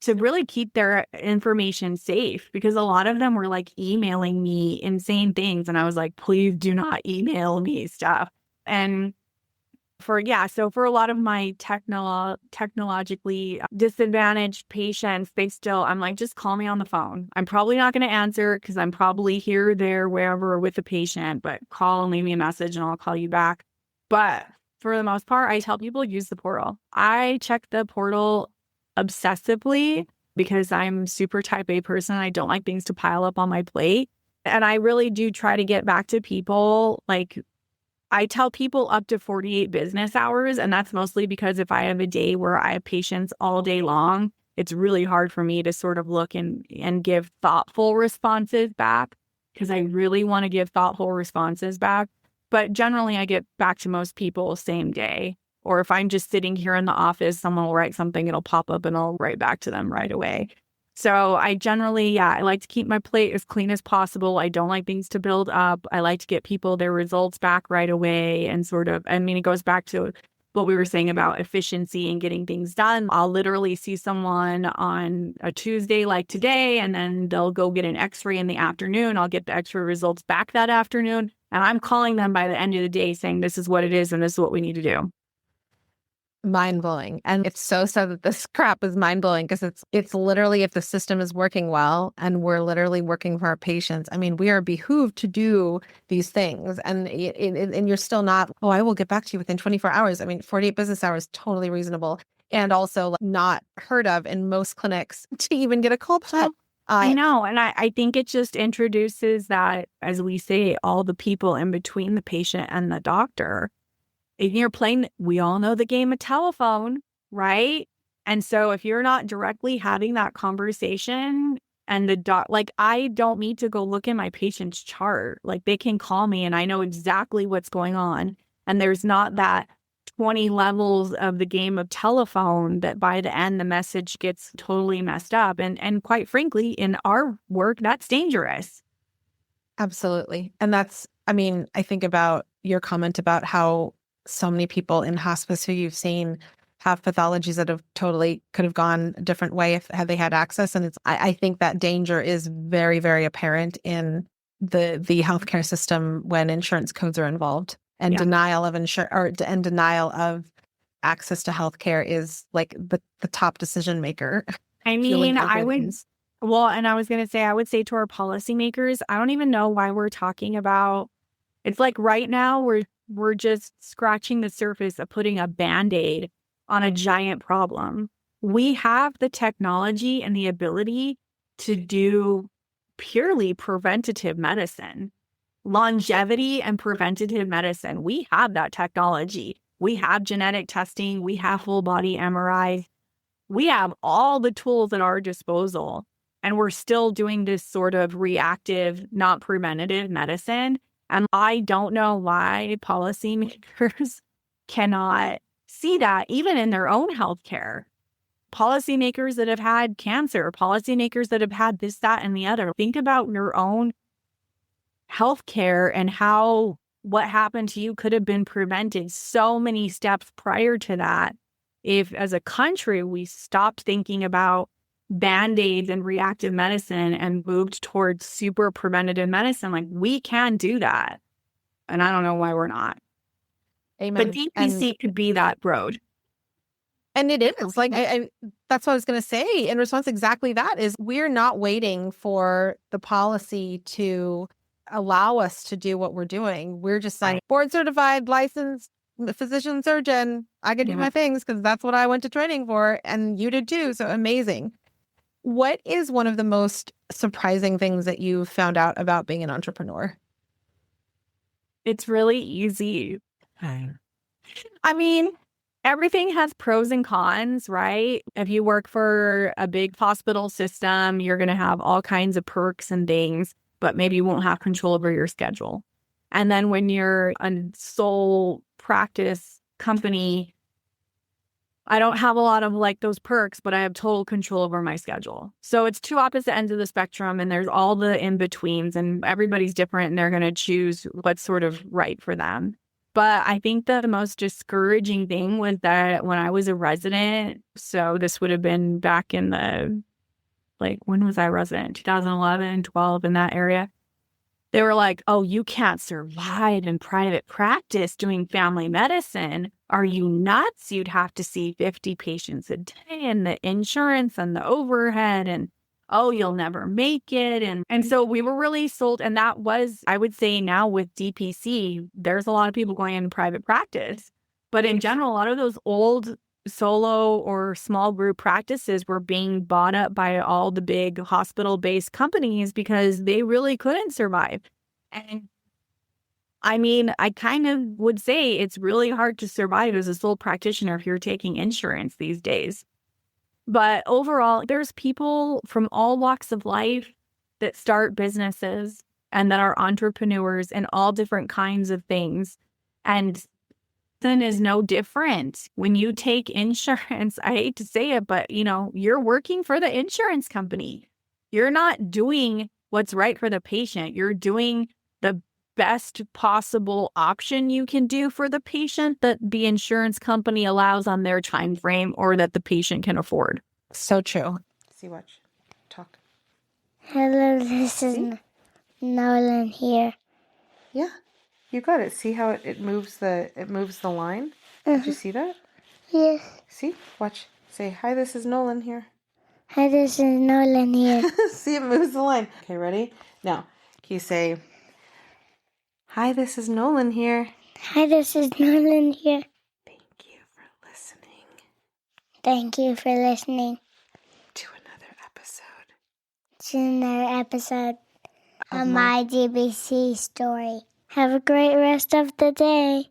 to really keep their information safe, because a lot of them were like emailing me insane things. And I was like, please do not email me stuff. And so for a lot of my technologically disadvantaged patients, I'm like, just call me on the phone. I'm probably not going to answer because I'm probably here, there, wherever with the patient, but call and leave me a message and I'll call you back. But for the most part, I tell people use the portal. I check the portal obsessively because I'm super type A person. I don't like things to pile up on my plate. And I really do try to get back to people. Like, I tell people up to 48 business hours, and that's mostly because if I have a day where I have patients all day long, it's really hard for me to sort of look and give thoughtful responses back, because I really want to give thoughtful responses back. But generally, I get back to most people same day. Or if I'm just sitting here in the office, someone will write something, it'll pop up and I'll write back to them right away. So I generally, I like to keep my plate as clean as possible. I don't like things to build up. I like to get people their results back right away, and it goes back to what we were saying about efficiency and getting things done. I'll literally see someone on a Tuesday like today, and then they'll go get an x-ray in the afternoon. I'll get the x-ray results back that afternoon, and I'm calling them by the end of the day saying, this is what it is and this is what we need to do. Mind-blowing. And it's so sad that this crap is mind-blowing, because it's literally, if the system is working well and we're literally working for our patients, I mean, we are behooved to do these things. And you're still not, I will get back to you within 24 hours. I mean, 48 business hours, totally reasonable. And also not heard of in most clinics to even get a call back. I know. And I think it just introduces that, as we say, all the people in between the patient and the doctor. If you're playing, we all know the game of telephone, right? And so if you're not directly having that conversation, and I don't need to go look at my patient's chart. Like, they can call me and I know exactly what's going on. And there's not that 20 levels of the game of telephone that by the end, the message gets totally messed up. And quite frankly, in our work, that's dangerous. Absolutely. And I think about your comment about how so many people in hospice who you've seen have pathologies that have totally could have gone a different way had they had access. And I think that danger is very, very apparent in the healthcare system when insurance codes are involved, and denial of denial of access to healthcare is like the top decision maker. I mean, I was going to say, I would say to our policymakers, I don't even know why we're talking about, it's like right now we're just scratching the surface of putting a Band-Aid on a giant problem. We have the technology and the ability to do purely preventative medicine, longevity and preventative medicine. We have that technology. We have genetic testing. We have full body MRI. We have all the tools at our disposal. And we're still doing this sort of reactive, not preventative medicine. And I don't know why policymakers cannot see that even in their own healthcare. Policymakers that have had cancer, policymakers that have had this, that, and the other. Think about your own healthcare and how what happened to you could have been prevented so many steps prior to that. If as a country, we stopped thinking about Band-Aids and reactive medicine and moved towards super preventative medicine, like we can do that. And I don't know why we're not. Amen. But DPC could be that road. And it is like, I that's what I was going to say in response. Exactly that is we're not waiting for the policy to allow us to do what we're doing. We're just like board certified, licensed physician surgeon. I can do my things because that's what I went to training for. And you did too. So amazing. What is one of the most surprising things that you found out about being an entrepreneur? It's really easy. I mean, everything has pros and cons, right? If you work for a big hospital system, you're going to have all kinds of perks and things, but maybe you won't have control over your schedule. And then when you're a sole practice company, I don't have a lot of like those perks, but I have total control over my schedule. So it's two opposite ends of the spectrum, and there's all the in-betweens, and everybody's different, and they're going to choose what's sort of right for them. But I think that the most discouraging thing was that when I was a resident, so this would have been back in the, like, when was I resident? 2011, 12, in that area. They were like, oh, you can't survive in private practice doing family medicine. Are you nuts? You'd have to see 50 patients a day and the insurance and the overhead and, oh, you'll never make it. And so we were really sold. And that was, I would say now with DPC, there's a lot of people going into private practice. But in general, a lot of those old solo or small group practices were being bought up by all the big hospital-based companies because they really couldn't survive. And I mean, I kind of would say it's really hard to survive as a sole practitioner if you're taking insurance these days. But overall, there's people from all walks of life that start businesses and that are entrepreneurs in all different kinds of things. And then is no different. When you take insurance, I hate to say it, but you're working for the insurance company. You're not doing what's right for the patient. You're doing the best possible option you can do for the patient that the insurance company allows on their time frame or that the patient can afford. So true. See, watch, talk. Hello, this is Nolan here. Yeah. You got it. See how it moves the line? Did you see that? Yes. See? Watch. Say, hi, this is Nolan here. Hi, this is Nolan here. See, it moves the line. Okay, ready? Now, can you say, hi, this is Nolan here. Hi, this is Nolan here. Thank you for listening. Thank you for listening To another episode. to another episode of My DPC Story. Have a great rest of the day.